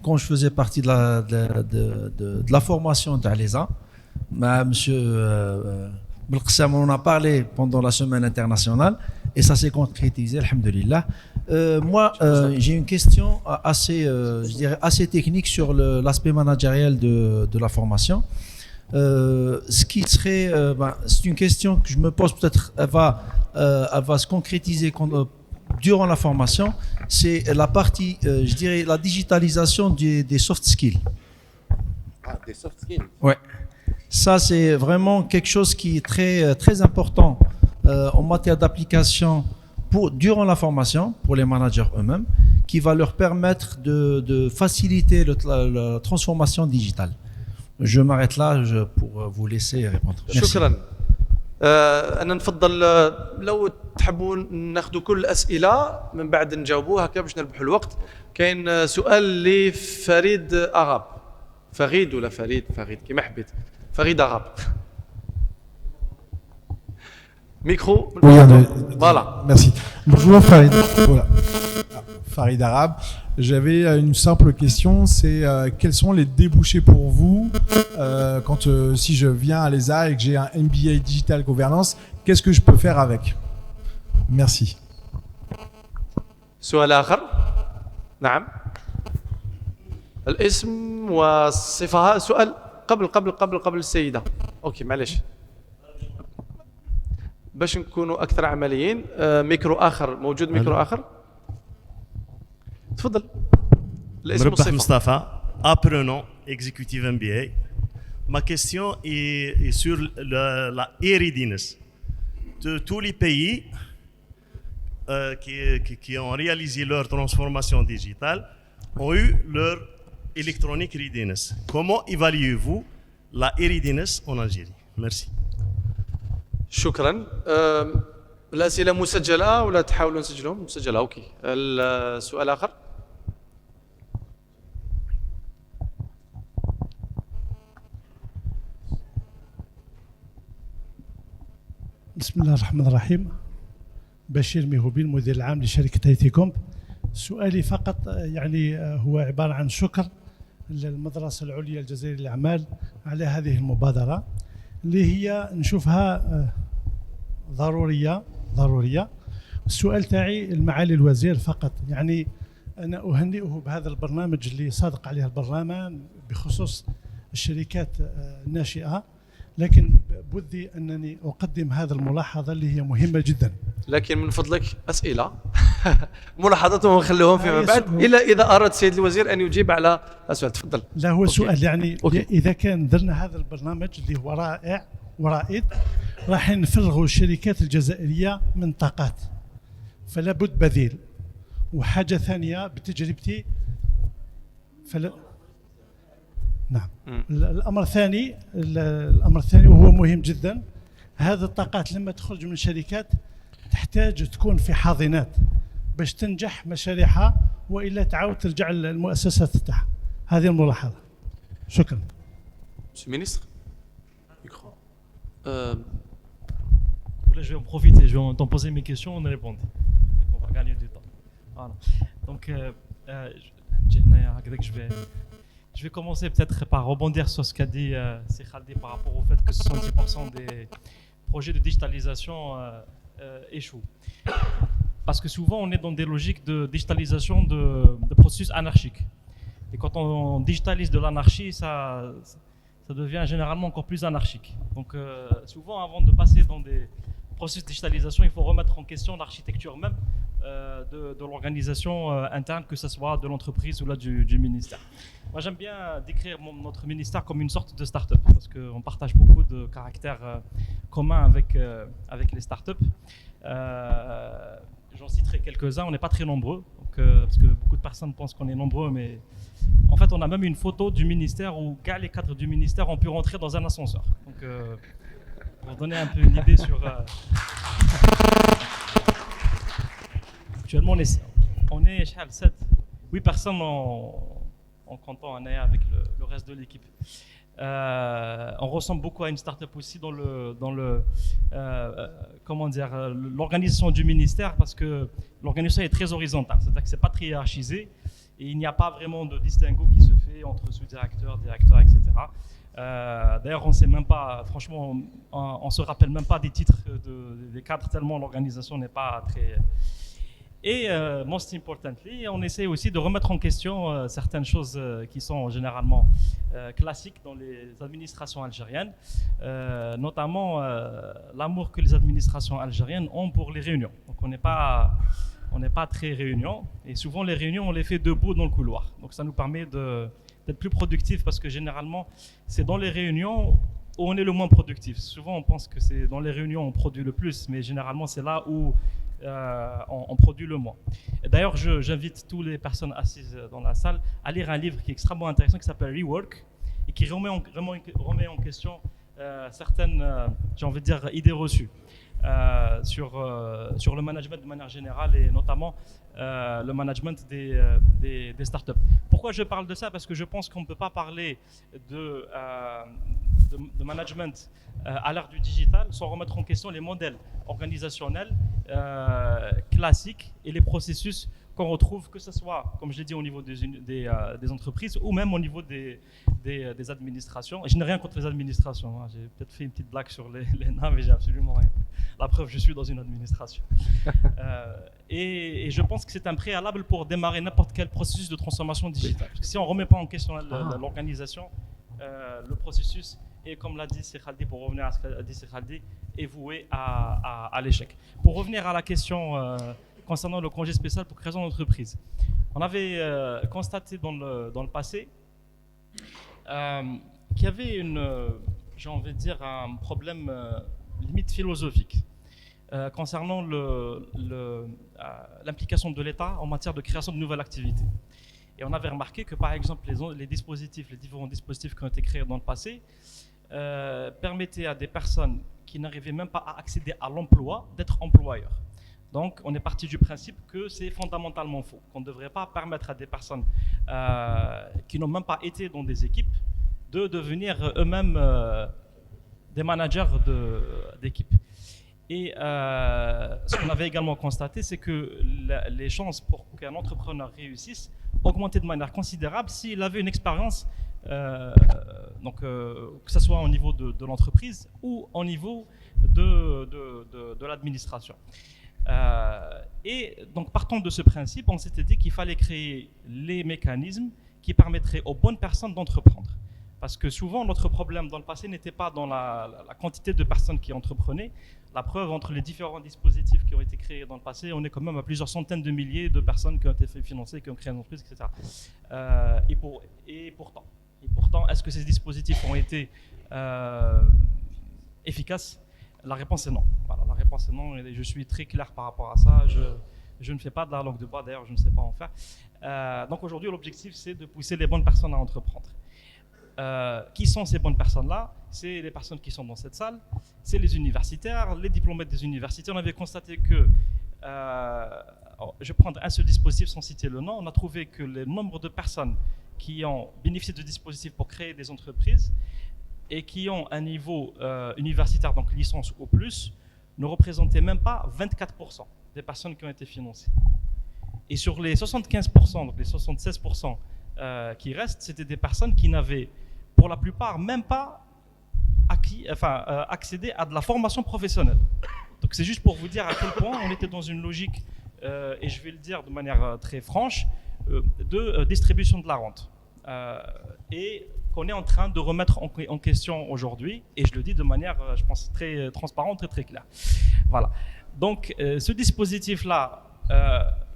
quand je faisais partie de la formation d'Alesa, monsieur Belqsam, on en a parlé pendant la semaine internationale et ça s'est concrétisé, alhamdulillah. Moi, j'ai une question je dirais assez technique sur l'aspect managériel de la formation. Ce qui serait, c'est une question que je me pose, peut-être elle va se concrétiser durant la formation, c'est la partie, je dirais, la digitalisation des soft skills. Ah, des soft skills. Ouais. Ça, c'est vraiment quelque chose qui est très, très important en matière d'application durant la formation pour les managers eux-mêmes, qui va leur permettre de faciliter la transformation digitale. Je m'arrête là pour vous laisser répondre. Merci. شكرا. أنا نفضل لو تحبوا ناخذوا كل الأسئلة من بعد نجاوبوها هكا باش نربحوا الوقت. كاين سؤال لفريد أغاب. فريد ولا فريد كيما حبيت. فريد أغاب. Micro. Voilà. Merci. Bonjour Farid. Voilà. Farid Arabe. J'avais une simple question, c'est quels sont les débouchés pour vous si je viens à l'ESA et que j'ai un MBA Digital Governance, qu'est-ce que je peux faire avec? Merci. سؤال آخر. نعم. الاسم والصفة. سؤال قبل السيدة. أوكي معلش. باش نكونوا أكثر عمليين. ميكرو آخر موجود. ميكرو آخر. تفضل. Mrebah Mustafa, apprenant executive MBA. Ma question est sur la e-readiness de tous les pays qui ont réalisé leur transformation digitale ont eu leur electronic readiness. Comment évaluez-vous la e-readiness en Algérie? Merci. شكرا. الأسئلة مسجلة ولا تحاولوا نسجلهم؟ مسجلة. أوكي. السؤال آخر. بسم الله الرحمن الرحيم. بشير ميهوبين مدير العام لشركة هيتيكوم. سؤالي فقط يعني هو عبارة عن شكر للمدرسة العليا الجزائرية للأعمال على هذه المبادرة اللي هي نشوفها ضرورية. السؤال تاعي المعالي الوزير فقط، يعني أنا أهنئه بهذا البرنامج اللي صادق عليه البرلمان بخصوص الشركات الناشئة، لكن بودي أنني أقدم هذه الملاحظة اللي هي مهمة جدا. لكن من فضلك أسئلة ملاحظاتهم نخليهم فيما بعد إلا إذا أراد السيد الوزير أن يجيب على السؤال. تفضل. لا هو أوكي. سؤال يعني أوكي. إذا كان درنا هذا البرنامج اللي هو رائع ورائد راح نفرغوا الشركات الجزائرية من طاقات، فلا بد بديل. وحاجة ثانية بتجربتي نعم. الأمر الثاني وهو مهم جدا، هذه الطاقات لما تخرج من شركات تحتاج تكون في حاضنات باش تنجح مشاريعها، وإلا تعاود ترجع للمؤسسات تاعها. هذه الملاحظة. شكرا. Monsieur le ministre. Micro. Je vais en profiter, je vais t'en poser mes questions, on répond. On va gagner du temps. Voilà. Donc, je vais commencer peut-être par rebondir sur ce qu'a dit Cheikh Khaldi par rapport au fait que 70% des projets de digitalisation échouent. Parce que souvent, on est dans des logiques de digitalisation de processus anarchiques. Et quand on digitalise de l'anarchie, ça devient généralement encore plus anarchique. Donc souvent, avant de passer dans des processus de digitalisation, il faut remettre en question l'architecture même de l'organisation interne, que ce soit de l'entreprise ou là du ministère. Moi, j'aime bien décrire notre ministère comme une sorte de start-up, parce qu'on partage beaucoup de caractères communs avec les start-up. J'en citerai quelques-uns, on n'est pas très nombreux, donc, parce que beaucoup de personnes pensent qu'on est nombreux, mais en fait on a même une photo du ministère où les cadres du ministère ont pu rentrer dans un ascenseur. Donc pour donner un peu une idée sur... Actuellement on est 8 personnes en comptant avec le reste de l'équipe. On ressemble beaucoup à une start-up aussi dans l'organisation du ministère, parce que l'organisation est très horizontale, c'est-à-dire que c'est pas très hiérarchisé et il n'y a pas vraiment de distinguo qui se fait entre sous-directeurs, directeurs, etc. D'ailleurs, on sait même pas, franchement, on se rappelle même pas des titres des cadres, tellement l'organisation n'est pas très... Et most importantly, on essaie aussi de remettre en question certaines choses qui sont généralement classiques dans les administrations algériennes, notamment l'amour que les administrations algériennes ont pour les réunions. Donc on n'est pas très réunion, et souvent les réunions on les fait debout dans le couloir. Donc ça nous permet d'être plus productifs, parce que généralement c'est dans les réunions où on est le moins productif. Souvent on pense que c'est dans les réunions on produit le plus, mais généralement c'est là où on produit le moins. D'ailleurs, j'invite toutes les personnes assises dans la salle à lire un livre qui est extrêmement intéressant, qui s'appelle Rework, et qui remet en question certaines, j'ai envie de dire, idées reçues sur le management de manière générale, et notamment le management des startups. Pourquoi je parle de ça? Parce que je pense qu'on ne peut pas parler de management à l'ère du digital sans remettre en question les modèles organisationnels classiques et les processus qu'on retrouve, que ce soit, comme je l'ai dit, au niveau des entreprises ou même au niveau des administrations. Et je n'ai rien contre les administrations, hein. J'ai peut-être fait une petite blague sur les nains, mais j'ai absolument rien. La preuve, je suis dans une administration. Et je pense que c'est un préalable pour démarrer n'importe quel processus de transformation digitale. Parce que si on ne remet pas en question l'organisation, le processus, et comme l'a dit Cheikh Khaldi, pour revenir à ce qu'a dit Cheikh Khaldi, est voué à l'échec. Pour revenir à la question concernant le congé spécial pour création d'entreprise, on avait constaté dans le passé qu'il y avait j'ai envie de dire, un problème limite philosophique concernant l'implication de l'État en matière de création de nouvelles activités. Et on avait remarqué que, par exemple, les différents dispositifs qui ont été créés dans le passé permettait à des personnes qui n'arrivaient même pas à accéder à l'emploi d'être employeurs. Donc, on est parti du principe que c'est fondamentalement faux, qu'on ne devrait pas permettre à des personnes qui n'ont même pas été dans des équipes de devenir eux-mêmes des managers d'équipe. Et ce qu'on avait également constaté, c'est que les chances pour qu'un entrepreneur réussisse augmentaient de manière considérable s'il avait une expérience, que ce soit au niveau de l'entreprise ou au niveau de l'administration. Et donc, partant de ce principe, on s'était dit qu'il fallait créer les mécanismes qui permettraient aux bonnes personnes d'entreprendre. Parce que souvent, notre problème dans le passé n'était pas dans la quantité de personnes qui entreprenaient. La preuve, entre les différents dispositifs qui ont été créés dans le passé, on est quand même à plusieurs centaines de milliers de personnes qui ont été financées, qui ont créé une entreprise, etc. Et pourtant, est-ce que ces dispositifs ont été efficaces? La réponse est non. Voilà, la réponse est non, et je suis très clair par rapport à ça. Je ne fais pas de la langue de bois, d'ailleurs, je ne sais pas en faire. Donc aujourd'hui, l'objectif, c'est de pousser les bonnes personnes à entreprendre. Qui sont ces bonnes personnes-là? C'est les personnes qui sont dans cette salle, c'est les universitaires, les diplômés des universités. On avait constaté que, je vais prendre un seul dispositif sans citer le nom, on a trouvé que le nombre de personnes qui ont bénéficié de dispositifs pour créer des entreprises et qui ont un niveau universitaire, donc licence ou plus, ne représentait même pas 24% des personnes qui ont été financées. Et sur les 75%, donc les 76% qui restent, c'était des personnes qui n'avaient, pour la plupart, même pas accédé à de la formation professionnelle. Donc c'est juste pour vous dire à quel point on était dans une logique, et je vais le dire de manière très franche, de distribution de la rente. Et qu'on est en train de remettre en question aujourd'hui, et je le dis de manière, je pense, très transparente et très claire. Voilà. Donc ce dispositif-là,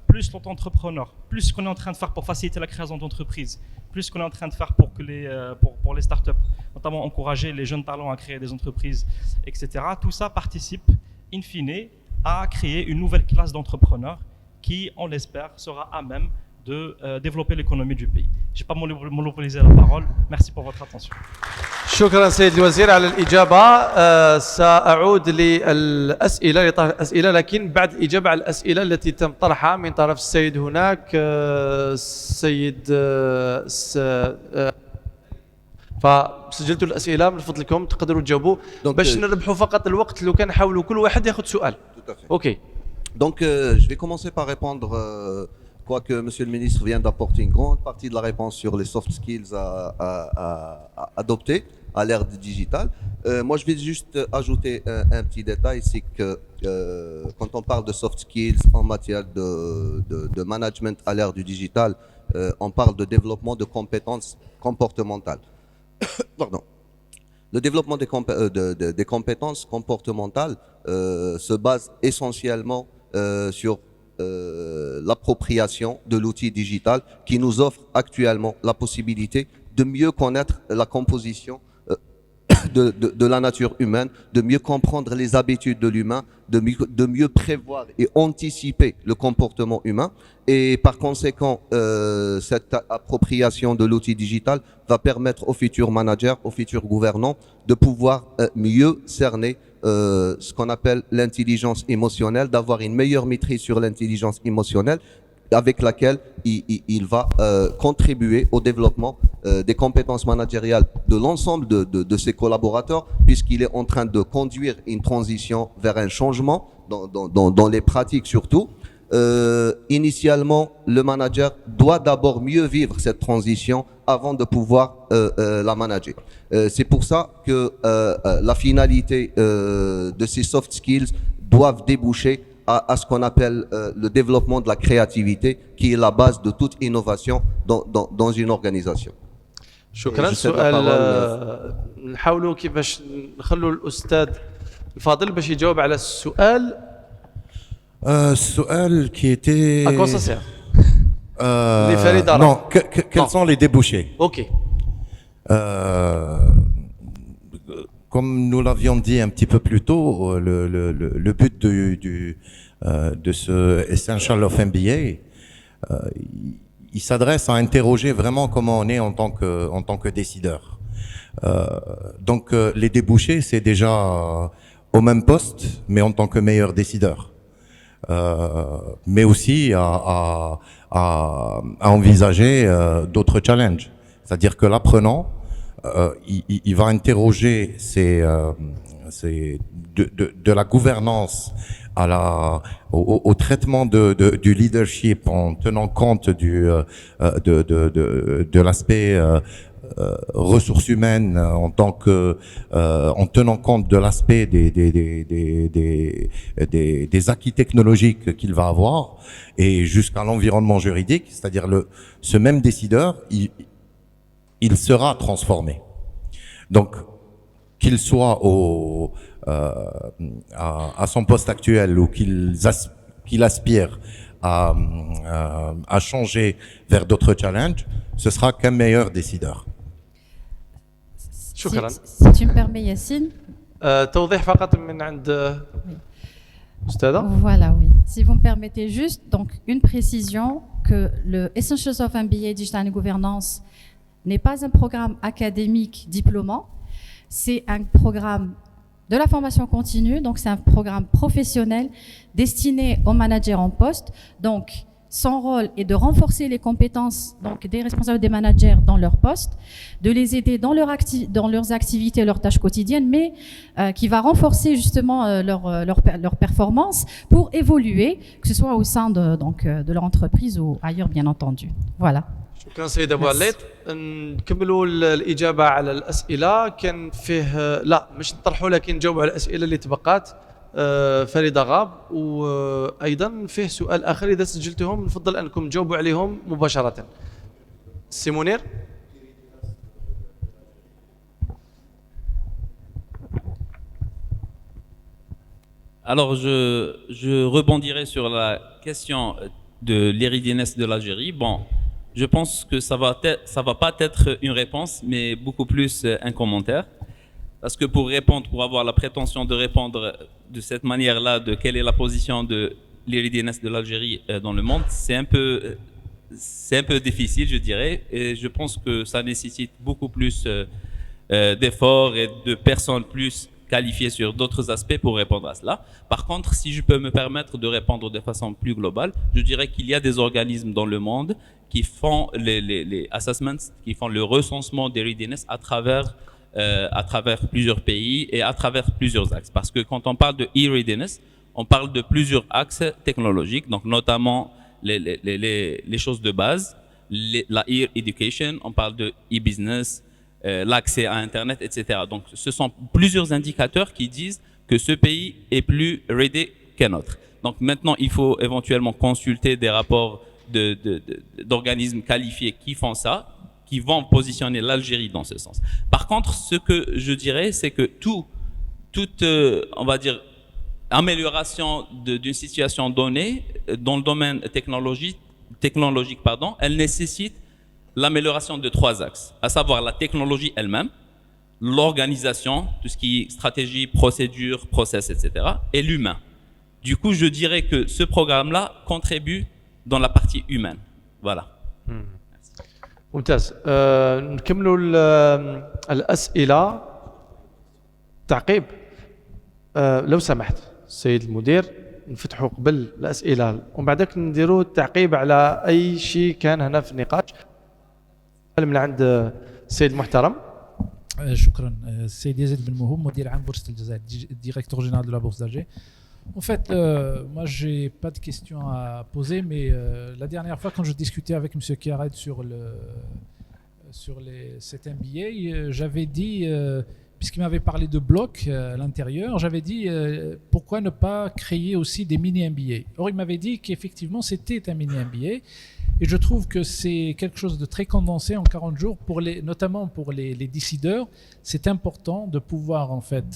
plus l'entrepreneur, plus ce qu'on est en train de faire pour faciliter la création d'entreprises, plus ce qu'on est en train de faire pour que pour les startups, notamment encourager les jeunes talents à créer des entreprises, etc. Tout ça participe, in fine, à créer une nouvelle classe d'entrepreneurs qui, on l'espère, sera à même de développer l'économie du pays. Je n'ai pas monopolisé la parole. Merci pour votre attention. شكرا سيد الوزير على الإجابة. سأعود للأسئلة لطرح الأسئلة، لكن بعد الإجابة على الأسئلة التي تم طرحها من طرف السيد هناك السيد فسجلتوا الأسئلة، من فضلكم تقدروا تجاوبوا باش نربحوا فقط الوقت. لو كان نحاولوا كل واحد ياخذ سؤال. Ok. Donc je vais commencer par répondre, quoique Monsieur le ministre vient d'apporter une grande partie de la réponse sur les soft skills à adopter à l'ère du digital. Moi, je vais juste ajouter un petit détail, c'est que quand on parle de soft skills en matière de management à l'ère du digital, on parle de développement de compétences comportementales. Pardon. Le développement des compétences comportementales se base essentiellement sur l'appropriation de l'outil digital qui nous offre actuellement la possibilité de mieux connaître la composition de la nature humaine, de mieux comprendre les habitudes de l'humain, de mieux prévoir et anticiper le comportement humain. Et par conséquent, cette appropriation de l'outil digital va permettre aux futurs managers, aux futurs gouvernants de pouvoir mieux cerner ce qu'on appelle l'intelligence émotionnelle, d'avoir une meilleure maîtrise sur l'intelligence émotionnelle avec laquelle il va contribuer au développement des compétences managériales de l'ensemble de ses collaborateurs, puisqu'il est en train de conduire une transition vers un changement dans les pratiques surtout. Initialement, le manager doit d'abord mieux vivre cette transition avant de pouvoir la manager. C'est pour ça que la finalité de ces soft skills doivent déboucher à ce qu'on appelle le développement de la créativité, qui est la base de toute innovation dans une organisation. شكرا. سؤال نحاولوا كيفاش نخلوا الأستاذ الفاضل باش يجاوب على السؤال. السؤال qui était... À quoi ça sert? Non, quels sont les débouchés? Ok. Comme nous l'avions dit un petit peu plus tôt, le but de ce Essential of MBA, il s'adresse à interroger vraiment comment on est en tant que décideur. Donc les débouchés, c'est déjà au même poste, mais en tant que meilleur décideur. Mais aussi à envisager d'autres challenges. C'est-à-dire que l'apprenant, il va interroger de la gouvernance au traitement du leadership en tenant compte de l'aspect ressources humaines en tenant compte de l'aspect des acquis technologiques qu'il va avoir et jusqu'à l'environnement juridique, c'est-à-dire ce même décideur, il sera transformé. Donc, qu'il soit à son poste actuel ou qu'il aspire à changer vers d'autres challenges, ce sera qu'un meilleur décideur. شكرا. Si tu me permets, Yassine. توضيح فقط من عند أستاذة. Voilà, oui. Si vous me permettez juste, donc une précision que le Essentials of MBA Digital and Governance n'est pas un programme académique diplômant, c'est un programme de la formation continue, donc c'est un programme professionnel destiné aux managers en poste. Donc, son rôle est de renforcer les compétences donc, des responsables des managers dans leur poste, de les aider dans leurs activités, leurs tâches quotidiennes, mais qui va renforcer justement leur performance pour évoluer, que ce soit au sein de leur entreprise ou ailleurs, bien entendu. Voilà. شكرا سيد ابو عليط. نكملوا الاجابه على الاسئله. كان فيه لا مش نطرحوا لكن نجاوبوا على الاسئله اللي تبقات. فريدة غاب، وايضا فيه سؤال اخر اذا سجلتهم نفضل انكم تجاوبوا عليهم مباشره. سي منير. Alors, je rebondirai sur la question de l'hérédité de l'Algérie. Bon, je pense que ça va pas être une réponse, mais beaucoup plus un commentaire. Parce que pour avoir la prétention de répondre de cette manière-là, de quelle est la position de l'hérédité de l'Algérie dans le monde, c'est un peu difficile, je dirais. Et je pense que ça nécessite beaucoup plus d'efforts et de personnes plus qualifiées sur d'autres aspects pour répondre à cela. Par contre, si je peux me permettre de répondre de façon plus globale, je dirais qu'il y a des organismes dans le monde qui font les assessments, qui font le recensement des readiness à travers plusieurs pays et à travers plusieurs axes. Parce que quand on parle de e-readiness, on parle de plusieurs axes technologiques, donc notamment les choses de base, la e-education, on parle de e-business, l'accès à Internet, etc. Donc, ce sont plusieurs indicateurs qui disent que ce pays est plus ready qu'un autre. Donc, maintenant, il faut éventuellement consulter des rapports d'organismes qualifiés qui font ça, qui vont positionner l'Algérie dans ce sens. Par contre, ce que je dirais, c'est que toute, on va dire, amélioration d'une situation donnée dans le domaine technologique, elle nécessite l'amélioration de trois axes, à savoir la technologie elle-même, l'organisation, tout ce qui est stratégie, procédure, process, etc., et l'humain. Du coup, je dirais que ce programme-là contribue dans la partie humaine. Voilà. ممتاز. نكملوا الأسئلة. تعقيب لو سمحت السيد المدير، نفتحوا قبل الأسئلة ومن بعدك نديروا التعقيب على أي شيء كان هنا في النقاش من عند السيد المحترم. شكرا. السيد يزيد بن مهوم، مدير عام بورصة الجزائر، directeur général de la Bourse d'Alger. En fait, moi, j'ai pas de questions à poser, mais la dernière fois, quand je discutais avec M. Kiared sur cet MBA, j'avais dit, puisqu'il m'avait parlé de blocs à l'intérieur, j'avais dit pourquoi ne pas créer aussi des mini-MBA. Or, il m'avait dit qu'effectivement, c'était un mini-MBA. Et je trouve que c'est quelque chose de très condensé en 40 jours, notamment pour les décideurs. C'est important de pouvoir en fait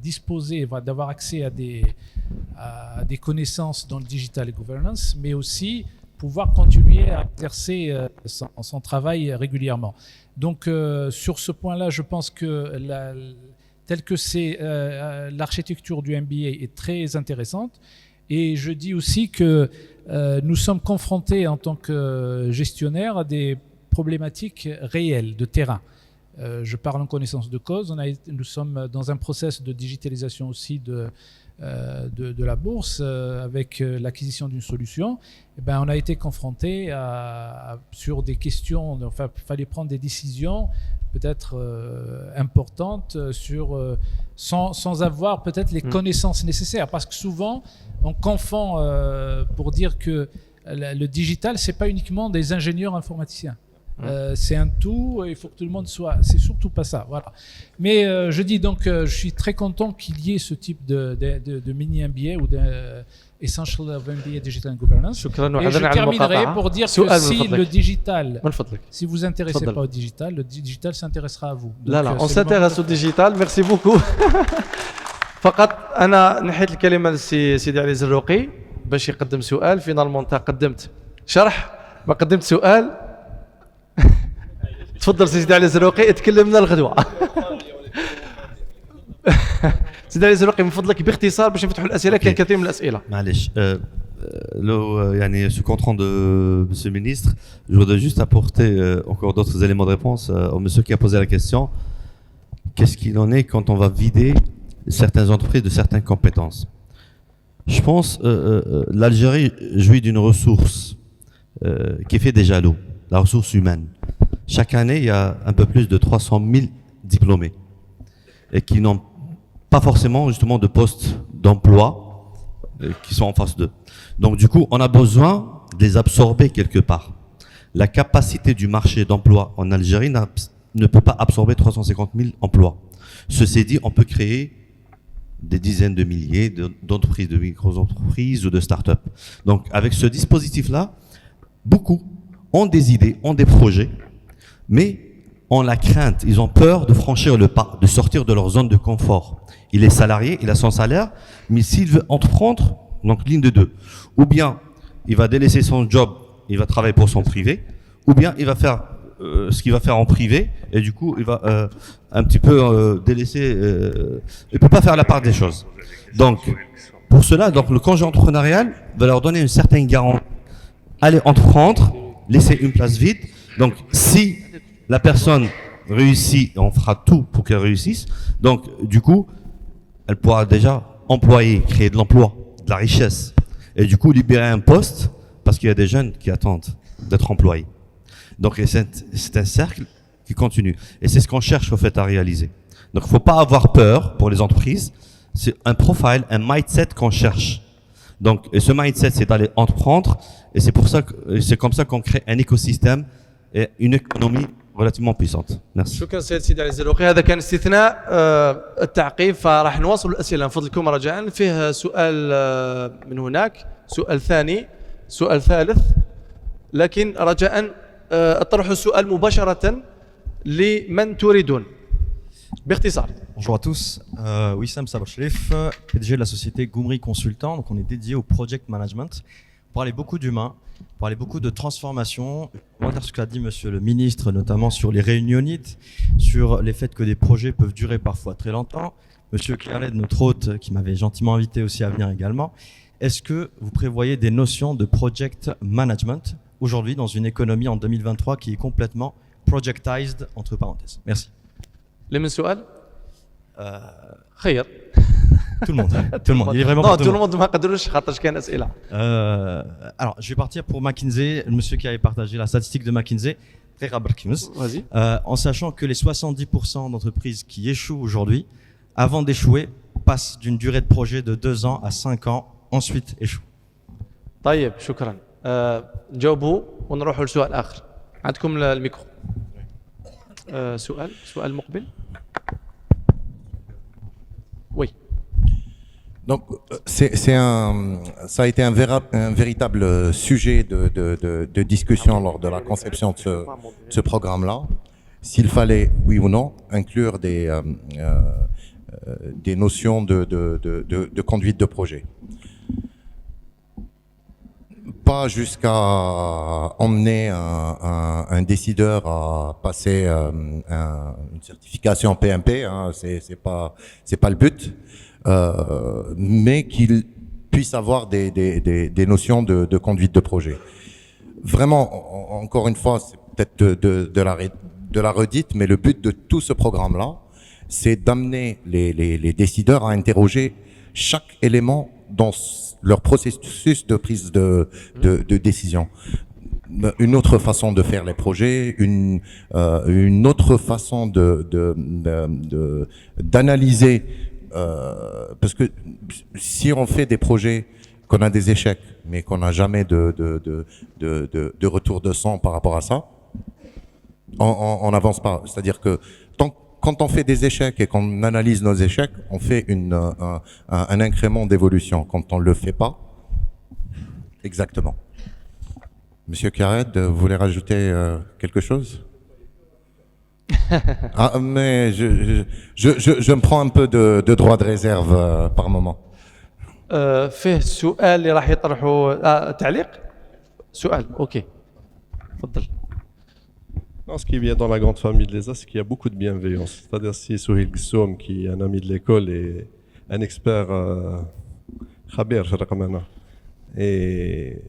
disposer, d'avoir accès à des connaissances dans le digital governance, mais aussi pouvoir continuer à exercer son travail régulièrement. Donc sur ce point-là, je pense que tel que c'est l'architecture du MBA est très intéressante. Et je dis aussi que nous sommes confrontés en tant que gestionnaires à des problématiques réelles de terrain. Je parle en connaissance de cause. Nous sommes dans un process de digitalisation aussi de la bourse avec l'acquisition d'une solution. Eh ben, on a été confronté sur des questions, enfin, il fallait prendre des décisions peut-être importantes sans avoir peut-être les connaissances nécessaires, parce que souvent on confond pour dire que le digital, c'est pas uniquement des ingénieurs informaticiens. C'est un tout, il faut que tout le monde soit. C'est surtout pas ça, voilà. Mais je dis donc, je suis très content qu'il y ait ce type de mini MBA ou d'Essential of MBA Digital and Governance. Et je terminerai pour dire que si le digital, si vous intéressez pas au digital, le digital s'intéressera à vous. Donc, on s'intéresse au digital. Merci beaucoup. فقط أنا نحيت الكلمة لسيدي علي الزروقي باش يقدم سؤال. فينالمون أنت قدمت شرح ما قدمت سؤال. تفضل سيدي علي الزروقي اتكلم لنا الغدوة. سيدي علي الزروقي من فضلك باختصار باش نفتحوا الأسئلة كاين كثير من الأسئلة. معليش يعني sous compte rendu de Monsieur le Ministre, je voudrais juste apporter encore d'autres éléments de réponse au monsieur qui a posé la question. Qu'est-ce qu'il en est quand on va vider certaines entreprises de certaines compétences? Je pense l'Algérie jouit d'une ressource qui fait déjà l'eau, la ressource humaine. Chaque année, il y a un peu plus de 300 000 diplômés et qui n'ont pas forcément justement de postes d'emploi qui sont en face d'eux. Donc du coup, on a besoin de les absorber quelque part. La capacité du marché d'emploi en Algérie ne peut pas absorber 350 000 emplois. Ceci dit, on peut créer des dizaines de milliers d'entreprises, de micro-entreprises ou de start-up. Donc avec ce dispositif-là, beaucoup ont des idées, ont des projets, mais ont la crainte, ils ont peur de franchir le pas, de sortir de leur zone de confort. Il est salarié, il a son salaire, mais s'il veut entreprendre, donc ligne de deux, ou bien il va délaisser son job, il va travailler pour son privé, ou bien il va faire ce qu'il va faire en privé, et du coup il va un petit peu délaisser, il peut pas faire la part des choses. Donc pour cela, donc le congé entrepreneurial va leur donner une certaine garantie. Allez entreprendre, laisser une place vide. Donc si la personne réussit, on fera tout pour qu'elle réussisse. Donc du coup, elle pourra déjà employer, créer de l'emploi, de la richesse, et du coup libérer un poste parce qu'il y a des jeunes qui attendent d'être employés. Donc c'est un cercle qui continue, et c'est ce qu'on cherche au fait à réaliser. Donc il ne faut pas avoir peur pour les entreprises. C'est un profile, un mindset qu'on cherche. Donc et ce mindset, c'est d'aller entreprendre, et c'est pour ça que c'est comme ça qu'on crée un écosystème et une économie relativement puissante. Merci. شكرا سيدي علي الزروقي. هذا كان استثناء التعقيب، فراح نواصل الأسئلة من فضلكم رجاء. فيه سؤال من هناك، سؤال ثاني، سؤال ثالث، لكن رجاء اطرحوا السؤال مباشرة لمن تريدون باختصار. Bonjour à tous, Wissam Sabochlef, PDG de la société Goumri Consultant. Donc on est dédié au project management. On parlait beaucoup d'humains, on parlait beaucoup de transformation. On va dire ce qu'a dit Monsieur le Ministre, notamment sur les réunionites, sur les faits que des projets peuvent durer parfois très longtemps. Monsieur Khaled, notre hôte, qui m'avait gentiment invité aussi à venir également. Est-ce que vous prévoyez des notions de project management aujourd'hui dans une économie en 2023 qui est complètement projectized entre parenthèses? Merci. Les mêmes سؤال؟ خير. Tout le monde. Tout le monde. Il est vraiment non, tout le monde ما قدروش خاطرش كاين أسئلة. Alors, je vais partir pour McKinsey, le monsieur qui avait partagé la statistique de McKinsey, Vas-y. en sachant que les 70% d'entreprises qui échouent aujourd'hui, avant d'échouer, passent d'une durée de projet de 2 ans à 5 ans, ensuite échouent. طيب شكرا. نجاوبوا ونروحوا لسؤال آخر. عندكم الميكرو. سؤال مقبل. Oui. Donc, ça a été un véritable sujet de discussion lors de la conception de ce programme-là. S'il fallait, oui ou non, inclure des notions de conduite de projet. Pas jusqu'à emmener un décideur à passer une certification PMP, hein, c'est pas le but, mais qu'il puisse avoir des notions de conduite de projet. Vraiment, encore une fois, c'est peut-être de la redite, mais le but de tout ce programme-là, c'est d'amener les décideurs à interroger chaque élément dans leur processus de prise de décision. Une autre façon de faire les projets, une autre façon d'analyser, parce que si on fait des projets qu'on a des échecs, mais qu'on n'a jamais de retour de sang par rapport à ça, on n'avance pas. C'est-à-dire que quand on fait des échecs et qu'on analyse nos échecs, on fait un incrément d'évolution. Quand on ne le fait pas, exactement. Monsieur Khaled, vous voulez rajouter quelque chose? Ah, mais je me prends un peu de droit de réserve par moment. فيه سؤال اللي راح يطرحه تعليق سؤال اوكي تفضل. Non, ce qui vient dans la grande famille de l'ESA, c'est qu'il y a beaucoup de bienveillance. C'est-à-dire si Souhil Gsoum, qui est un ami de l'école et un expert khabir, et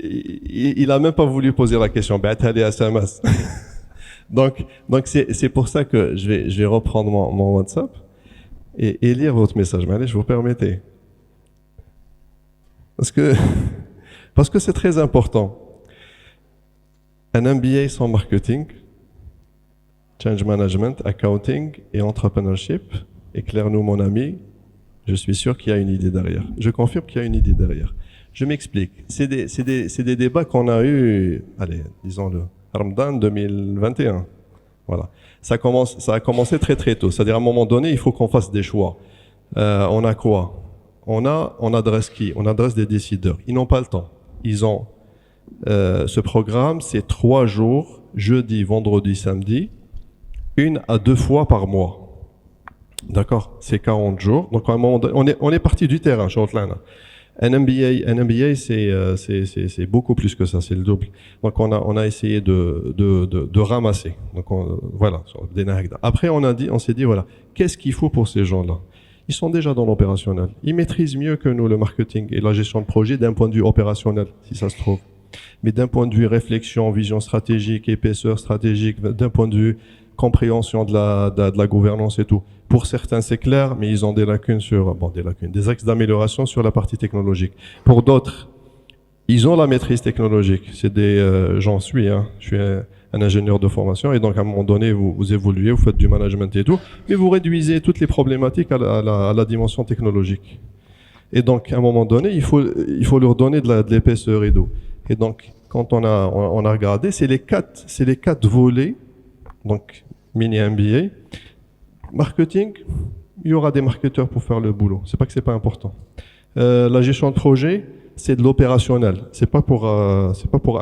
il n'a même pas voulu poser la question. Donc c'est pour ça que je vais reprendre mon WhatsApp et lire votre message. Mais allez, je vous permettez. Parce que c'est très important. Un MBA sans marketing, change management, accounting et entrepreneurship, éclaire-nous mon ami, je suis sûr qu'il y a une idée derrière. Je confirme qu'il y a une idée derrière. Je m'explique. C'est des débats qu'on a eu, allez, disons-le, Ramadan 2021. Voilà. Ça a commencé très très tôt. C'est-à-dire à un moment donné, il faut qu'on fasse des choix. On a quoi? On adresse qui? On adresse des décideurs. Ils n'ont pas le temps. Ils ont ce programme, c'est 3 jours, jeudi, vendredi, samedi, 1 à 2 fois par mois. D'accord? C'est 40 jours. Donc à un moment donné, on est parti du terrain, Un MBA, c'est beaucoup plus que ça, c'est le double. Donc on a essayé de ramasser. Donc voilà. Après on s'est dit voilà, qu'est-ce qu'il faut pour ces gens-là? Ils sont déjà dans l'opérationnel. Ils maîtrisent mieux que nous le marketing et la gestion de projet d'un point de vue opérationnel, si ça se trouve. Mais d'un point de vue réflexion, vision stratégique, épaisseur stratégique, d'un point de vue compréhension de la gouvernance et tout. Pour certains, c'est clair, mais ils ont des lacunes des axes d'amélioration sur la partie technologique. Pour d'autres, ils ont la maîtrise technologique. C'est j'en suis, je suis un ingénieur de formation et donc à un moment donné, vous évoluez, vous faites du management et tout, mais vous réduisez toutes les problématiques à la dimension technologique. Et donc, à un moment donné, il faut leur donner de l'épaisseur et d'eau. Et donc, quand on a regardé, c'est les quatre volets, donc mini MBA. Marketing, il y aura des marketeurs pour faire le boulot. C'est pas que c'est pas important. La gestion de projet, c'est de l'opérationnel. C'est pas pour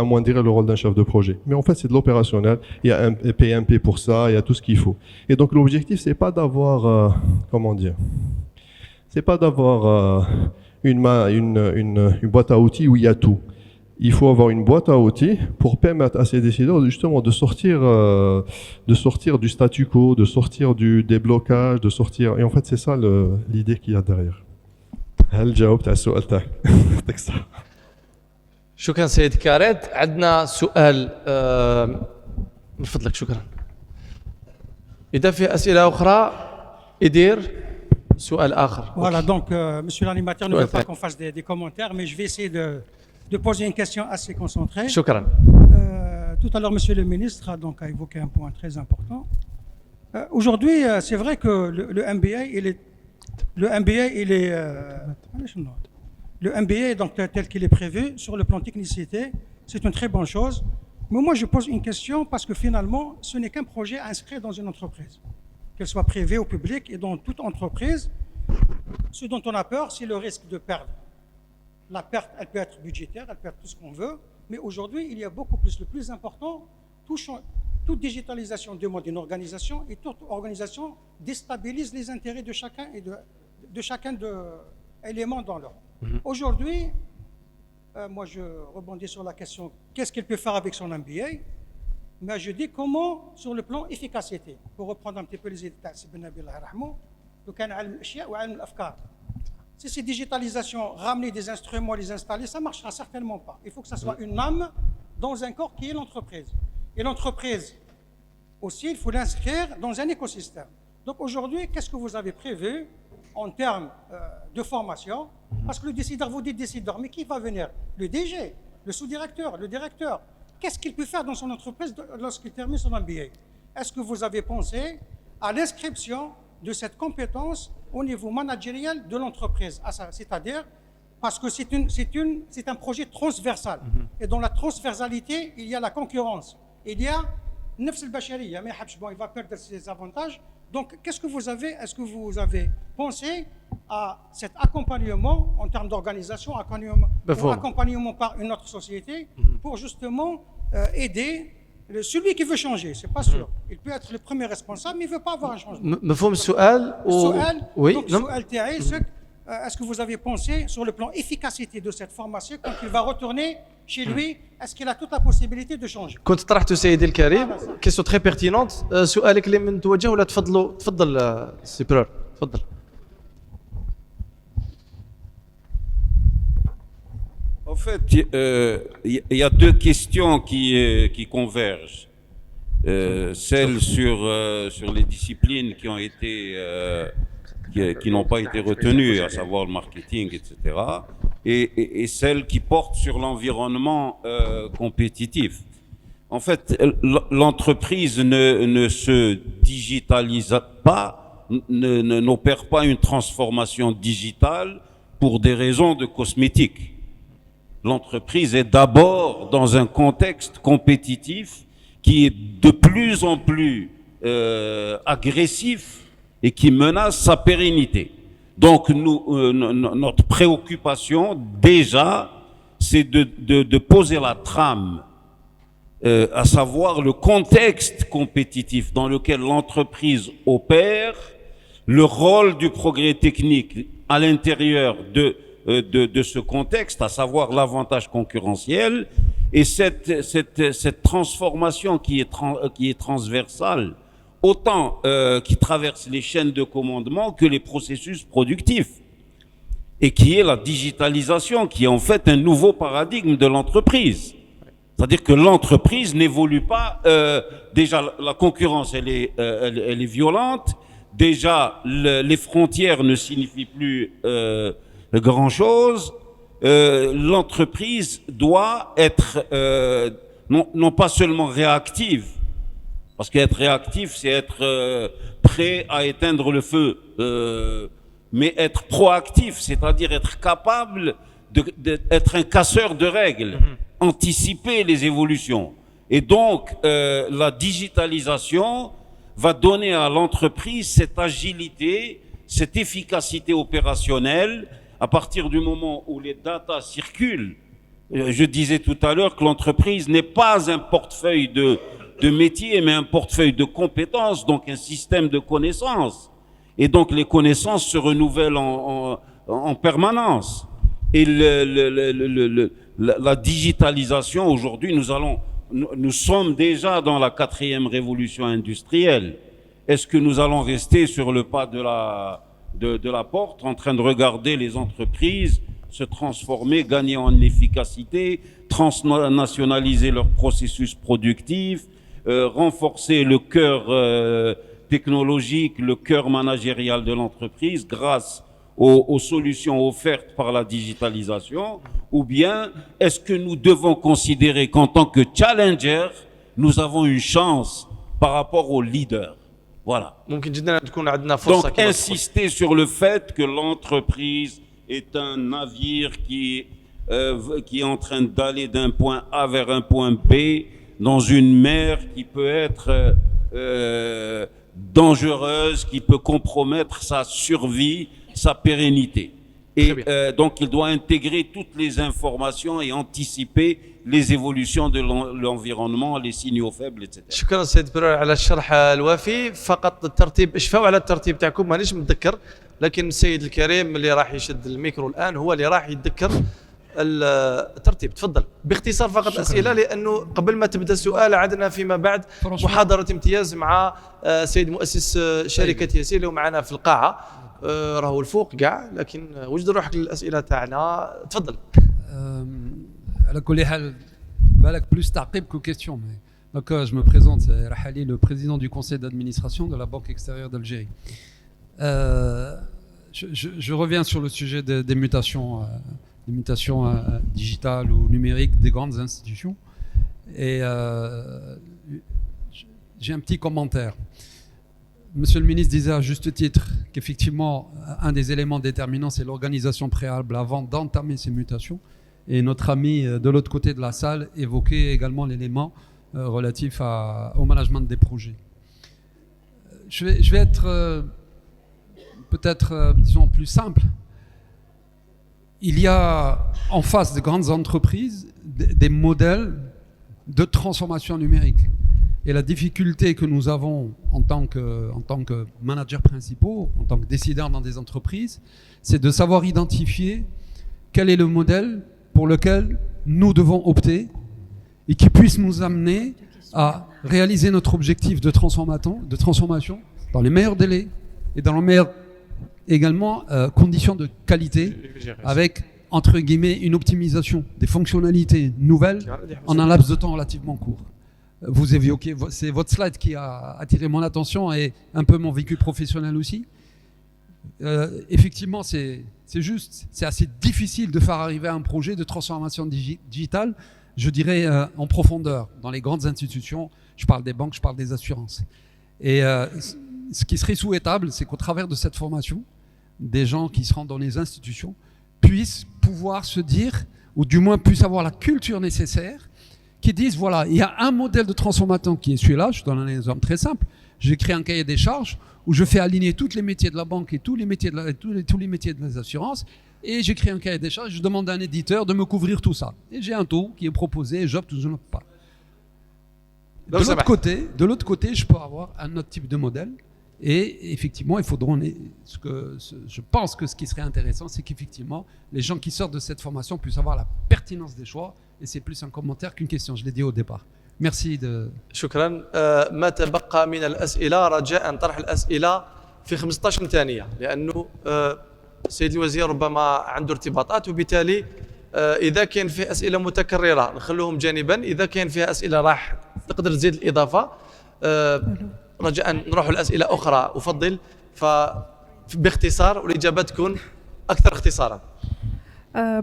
amoindrir le rôle d'un chef de projet. Mais en fait, c'est de l'opérationnel. Il y a un PMP pour ça, il y a tout ce qu'il faut. Et donc, l'objectif, c'est pas d'avoir, c'est pas d'avoir une boîte à outils où il y a tout. Il faut avoir une boîte à outils pour permettre à ces décideurs justement de sortir du statu quo, de sortir du déblocage, de sortir. Et en fait, c'est ça l'idée qu'il y a derrière. هل جاوبت على السؤال تاعك؟ شكرا سيد كاريد. عندنا سؤال من فضلك. شكرا. إذا في أسئلة أخرى يدير سؤال آخر. Voilà, donc monsieur l'animateur ne veut pas qu'on fasse des commentaires, mais je vais essayer de poser une question assez concentrée. شكرا. Tout à l'heure, monsieur le ministre a évoqué un point très important. Aujourd'hui, c'est vrai que le MBA, donc tel qu'il est prévu sur le plan technicité, c'est une très bonne chose. Mais moi, je pose une question parce que finalement, ce n'est qu'un projet inscrit dans une entreprise, qu'elle soit privée ou publique. Et dans toute entreprise, ce dont on a peur, c'est le risque de perdre. La perte, elle peut être budgétaire, elle peut être tout ce qu'on veut. Mais aujourd'hui, il y a beaucoup plus. Le plus important, toute digitalisation demande une organisation et toute organisation déstabilise les intérêts de chacun et de chacun de éléments dans l'ordre. Aujourd'hui, moi je rebondis sur la question, qu'est-ce qu'il peut faire avec son MBA? Mais je dis comment sur le plan efficacité, pour reprendre un petit peu les états, si c'est digitalisation, ramener des instruments, les installer, ça ne marchera certainement pas. Il faut que ça soit une âme dans un corps qui est l'entreprise. Et l'entreprise, aussi, il faut l'inscrire dans un écosystème. Donc aujourd'hui, qu'est-ce que vous avez prévu en termes de formation? Parce que le décideur, vous dites décideur, mais qui va venir? Le DG, le sous-directeur, le directeur. Qu'est-ce qu'il peut faire dans son entreprise lorsqu'il termine son MBA? Est-ce que vous avez pensé à l'inscription de cette compétence au niveau managérial de l'entreprise? C'est-à-dire, parce que c'est un projet transversal. Et dans la transversalité, il y a la concurrence. Il y a nefs al-bashariya, mais il va perdre ses avantages. Donc, qu'est-ce que vous avez? Est-ce que vous avez pensé à cet accompagnement en termes d'organisation, accompagnement par une autre société, pour justement aider celui qui veut changer? C'est pas sûr. Il peut être le premier responsable, mais il ne veut pas avoir un changement. مفهوم السؤال Oui. Donc, السؤال تاعي, est-ce que vous avez pensé sur le plan efficacité de cette formation quand il va retourner chez lui? Est-ce qu'il a toute la possibilité de changer? كنت طرحت سيدي الكريم كيسيون تري بيرتينونت. سؤالك اللي من توجه ولا تفضل سيبرور تفضل. En fait, il y a deux questions qui convergent. Celle sur les disciplines qui ont été qui n'ont pas été retenues, à savoir le marketing, etc. Et celle qui porte sur l'environnement compétitif. En fait, l'entreprise ne se digitalise pas, n'opère pas une transformation digitale pour des raisons de cosmétique. L'entreprise est d'abord dans un contexte compétitif qui est de plus en plus agressif et qui menace sa pérennité. Donc notre préoccupation déjà, c'est de poser la trame, à savoir le contexte compétitif dans lequel l'entreprise opère, le rôle du progrès technique à l'intérieur de ce contexte, à savoir l'avantage concurrentiel, et cette transformation qui est transversale, autant qui traverse les chaînes de commandement que les processus productifs, et qui est la digitalisation, qui est en fait un nouveau paradigme de l'entreprise. C'est-à-dire que l'entreprise n'évolue pas, déjà la concurrence elle est violente, déjà les frontières ne signifient plus grand-chose. L'entreprise doit être non pas seulement réactive, parce qu'être réactif, c'est être prêt à éteindre le feu, mais être proactif, c'est-à-dire être capable d'être un casseur de règles, anticiper les évolutions. Et donc, la digitalisation va donner à l'entreprise cette agilité, cette efficacité opérationnelle, à partir du moment où les data circulent. Je disais tout à l'heure que l'entreprise n'est pas un portefeuille de métiers, mais un portefeuille de compétences, donc un système de connaissances. Et donc les connaissances se renouvellent en permanence. Et la digitalisation, aujourd'hui, nous sommes déjà dans la 4e révolution industrielle. Est-ce que nous allons rester sur le pas de la porte, en train de regarder les entreprises se transformer, gagner en efficacité, transnationaliser leurs processus productifs, renforcer le cœur technologique, le cœur managérial de l'entreprise grâce aux solutions offertes par la digitalisation? Ou bien est-ce que nous devons considérer qu'en tant que challenger, nous avons une chance par rapport aux leaders? Voilà. Donc insister sur le fait que l'entreprise est un navire qui est en train d'aller d'un point A vers un point B dans une mer qui peut être dangereuse, qui peut compromettre sa survie, sa pérennité. Et donc il doit intégrer toutes les informations et anticiper les évolutions de l'environnement, les signaux faibles, etc. شكرا سيد برور على الشرح الوافي. فقط الترتيب اشفاو على الترتيب تاعكم مانيش متذكر، لكن السيد الكريم اللي راح يشد الميكرو الان هو اللي راح يتذكر الترتيب. تفضل باختصار فقط شكرا. اسئله لانه قبل ما تبدا السؤال عندنا فيما بعد محاضره امتياز مع سيد مؤسس شركه ياسين اللي معنا في القاعه، راهو الفوق كاع، لكن وجد روحك للاسئله تاعنا. تفضل. على كل حال بالك بلوس تعقيب كو كيستيون. Donc, je me présente, c'est Rahali, le président du conseil d'administration de la Banque extérieure d'Algérie. Je reviens sur le sujet des mutations digitales ou numériques des grandes institutions. Et j'ai un petit commentaire. Monsieur le ministre disait à juste titre qu'effectivement, un des éléments déterminants, c'est l'organisation préalable avant d'entamer ces mutations. Et notre ami de l'autre côté de la salle évoquait également l'élément relatif au management des projets. Je vais être peut-être, disons, plus simple. Il y a en face des grandes entreprises des modèles de transformation numérique. Et la difficulté que nous avons en tant que managers principaux, en tant que décideurs dans des entreprises, c'est de savoir identifier quel est le modèle pour lequel nous devons opter et qui puisse nous amener à réaliser notre objectif de transformation dans les meilleurs délais et dans les meilleures également conditions de qualité, avec entre guillemets une optimisation des fonctionnalités nouvelles en un laps de temps relativement court. Vous évoquez, c'est votre slide qui a attiré mon attention et un peu mon vécu professionnel aussi. Effectivement, c'est juste, c'est assez difficile de faire arriver un projet de transformation digitale, je dirais en profondeur, dans les grandes institutions. Je parle des banques, je parle des assurances. Et ce qui serait souhaitable, c'est qu'au travers de cette formation, des gens qui seront dans les institutions puissent pouvoir se dire, ou du moins puissent avoir la culture nécessaire, qui disent, voilà, il y a un modèle de transformation qui est celui-là. Je donne un exemple très simple. J'ai créé un cahier des charges où je fais aligner tous les métiers de la banque et tous les métiers de les assurances. Et j'ai créé un cahier des charges. Je demande à un éditeur de me couvrir tout ça. Et j'ai un taux qui est proposé et j'opte ou je n'opte pas. De l'autre côté, je peux avoir un autre type de modèle. Et effectivement, il faudra. Je pense que ce qui serait intéressant, c'est qu'effectivement, les gens qui sortent de cette formation puissent avoir la pertinence des choix. Et c'est plus un commentaire qu'une question. Je l'ai dit au départ. Merci de. شكرا. ما تبقى من الأسئلة رجاء طرح الأسئلة في 15 ثانية لأنه السيد الوزير ربما عنده ارتباطات وبالتالي إذا كان فيه أسئلة متكررة نخلوهم جانبا، إذا كان فيها أسئلة راح تقدر تزيد الإضافة. رجاء نروح لأسئلة أخرى أفضل باختصار والإجابة تكون أكثر اختصارا.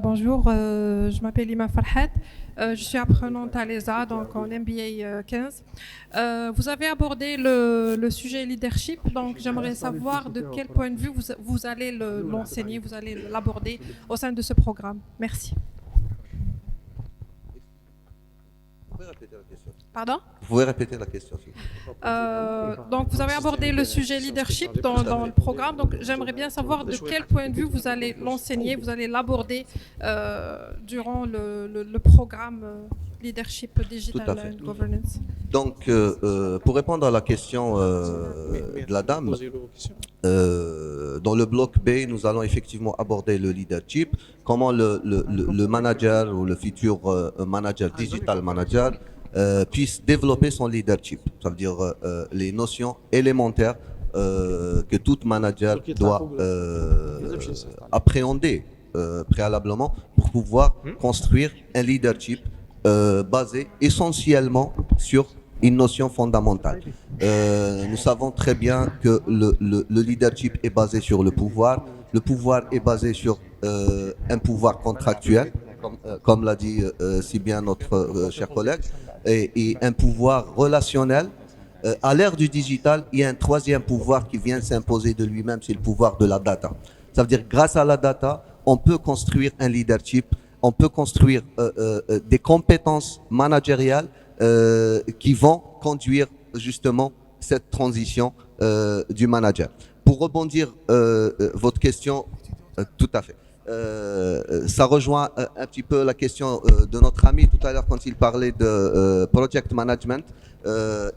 Bonjour, je m'appelle Ima Farhat, je suis apprenante à l'ESA, donc en MBA 15. Vous avez abordé le sujet leadership, donc j'aimerais savoir de quel point de vue vous allez l'enseigner, vous allez l'aborder au sein de ce programme. Merci. Pardon ? Vous pouvez répéter la question. Donc vous avez abordé le sujet leadership dans le programme, donc j'aimerais bien savoir de quel point de vue vous allez l'enseigner, vous allez l'aborder durant le programme Leadership Digital and Governance. Donc pour répondre à la question de la dame, dans le bloc B, nous allons effectivement aborder le leadership, comment le manager ou le futur manager, digital manager, puisse développer son leadership. Ça veut dire les notions élémentaires que tout manager doit appréhender préalablement pour pouvoir construire un leadership basé essentiellement sur une notion fondamentale. Nous savons très bien que le leadership est basé sur le pouvoir est basé sur un pouvoir contractuel, comme l'a dit si bien notre cher collègue, et un pouvoir relationnel. À l'ère du digital, il y a un troisième pouvoir qui vient s'imposer de lui-même, c'est le pouvoir de la data. Ça veut dire grâce à la data, on peut construire un leadership, on peut construire des compétences managériales qui vont conduire justement cette transition du manager. Pour rebondir votre question, tout à fait. Ça rejoint un petit peu la question de notre ami tout à l'heure quand il parlait de project management.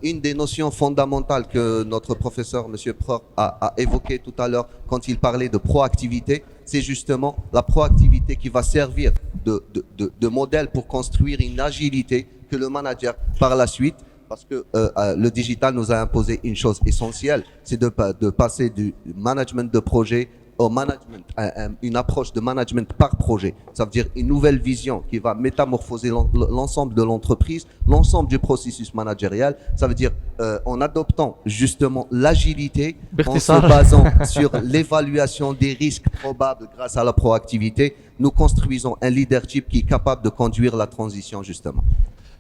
Une des notions fondamentales que notre professeur, M. Pror, a évoqué tout à l'heure quand il parlait de proactivité, c'est justement la proactivité qui va servir de modèle pour construire une agilité que le manager par la suite, parce que le digital nous a imposé une chose essentielle, c'est de passer du management de projet au management, une approche de management par projet. Ça veut dire une nouvelle vision qui va métamorphoser l'ensemble de l'entreprise, l'ensemble du processus managérial. Ça veut dire en adoptant justement l'agilité, en se basant sur l'évaluation des risques probables grâce à la proactivité, nous construisons un leadership qui est capable de conduire la transition justement.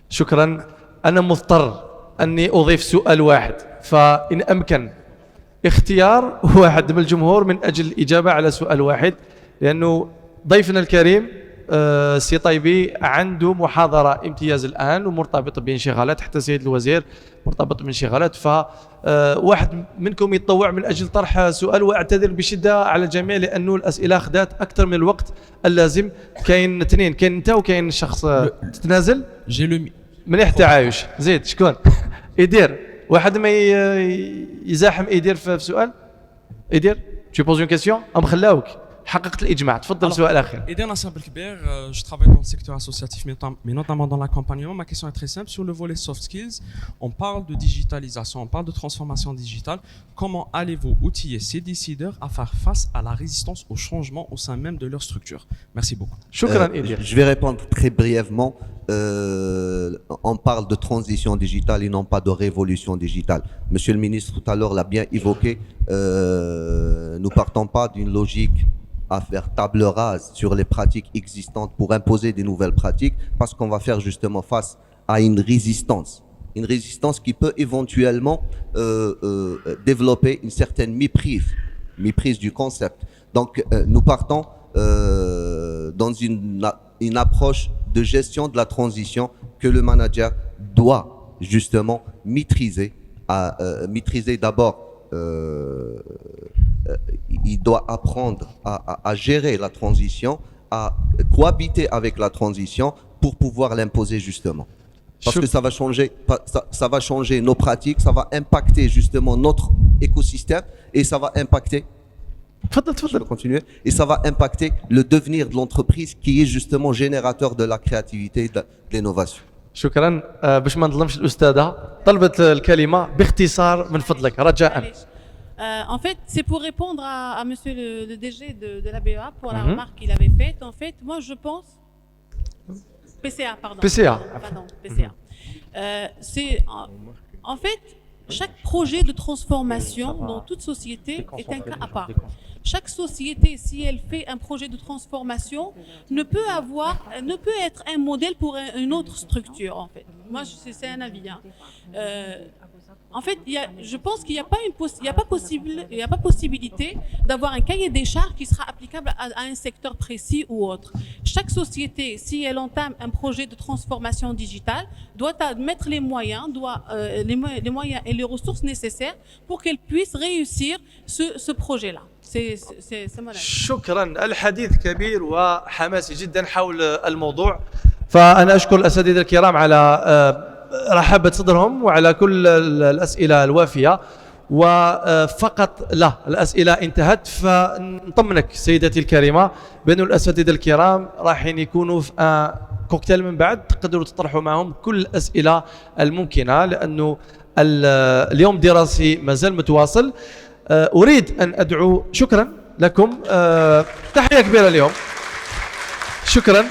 شكرا. أنا مضطر أني أضيف سؤال واحد، فإن أمكن اختيار واحد من الجمهور من أجل الإجابة على سؤال واحد، لأنه ضيفنا الكريم سي طيبي عنده محاضرة امتياز الآن ومرتبط بانشغالات، حتى سيد الوزير مرتبط بانشغالات، فواحد منكم يتطوع من أجل طرح سؤال، وأعتذر بشدة على الجميع لأنه الأسئلة أخذت أكثر من الوقت اللازم. كاين اثنين، كاين أنت وكاين شخص تتنازل. مليح التعايش. زيد شكون؟ إدير، واحد ما يزاحم إدير في سؤال. إدير tu poses une question أم خلاوك حققت الإجماع. تفضل سؤال آخر. Eder Nasser Belkbir, je travaille dans le secteur associatif, mais notamment dans l'accompagnement. Ma question est très simple. Sur le volet soft skills, on parle de digitalisation, on parle de transformation digitale. Comment allez-vous outiller ces décideurs à faire face à la résistance au changement au sein même de leur structure? Merci beaucoup. Je vais répondre très brièvement. On parle de transition digitale et non pas de révolution digitale. Monsieur le ministre tout à l'heure l'a bien évoqué. Nous partons pas d'une logique à faire table rase sur les pratiques existantes pour imposer des nouvelles pratiques, parce qu'on va faire justement face à une résistance qui peut éventuellement développer une certaine méprise du concept. Donc nous partons dans une approche de gestion de la transition que le manager doit justement maîtriser d'abord. Il doit apprendre à gérer la transition, à cohabiter avec la transition pour pouvoir l'imposer justement. Parce que ça va changer nos pratiques, ça va impacter justement notre écosystème et ça va impacter. Je vais continuer. Et ça va impacter le devenir de l'entreprise qui est justement générateur de la créativité et de l'innovation. شكرا. باش ما نظلمش الأستاذة طلبت الكلمة باختصار من فضلك رجاء. En fait, c'est pour répondre à monsieur le DG de la BEA pour la remarque qu'il avait faite. En fait, moi je pense... PCA, pardon. PCA. Pardon, PCA. En fait, chaque projet de transformation dans toute société est un cas à part. Chaque société, si elle fait un projet de transformation, ne peut être un modèle pour une autre structure, en fait. Moi, c'est un avis. En fait, je pense qu'il n'y a pas possibilité d'avoir un cahier des charges qui sera applicable à un secteur précis ou autre. Chaque société, si elle entame un projet de transformation digitale, doit mettre les moyens, les moyens et les ressources nécessaires pour qu'elle puisse réussir ce projet-là. C'est mon avis. شكرا. الحديث كبير وحماسي جدا حول الموضوع، فأنا أشكر الأساتذة الكرام على رحابة صدرهم وعلى كل الأسئلة الوافية. وفقط الأسئلة انتهت، فنطمنك سيدتي الكريمة بأن الأساتذة الكرام رايحين يكونوا في كوكتيل من بعد، تقدروا تطرحوا معهم كل الأسئلة الممكنة، لأنه اليوم الدراسي مازال متواصل. أريد أن أدعو شكرا لكم، تحية كبيرة اليوم. شكرا.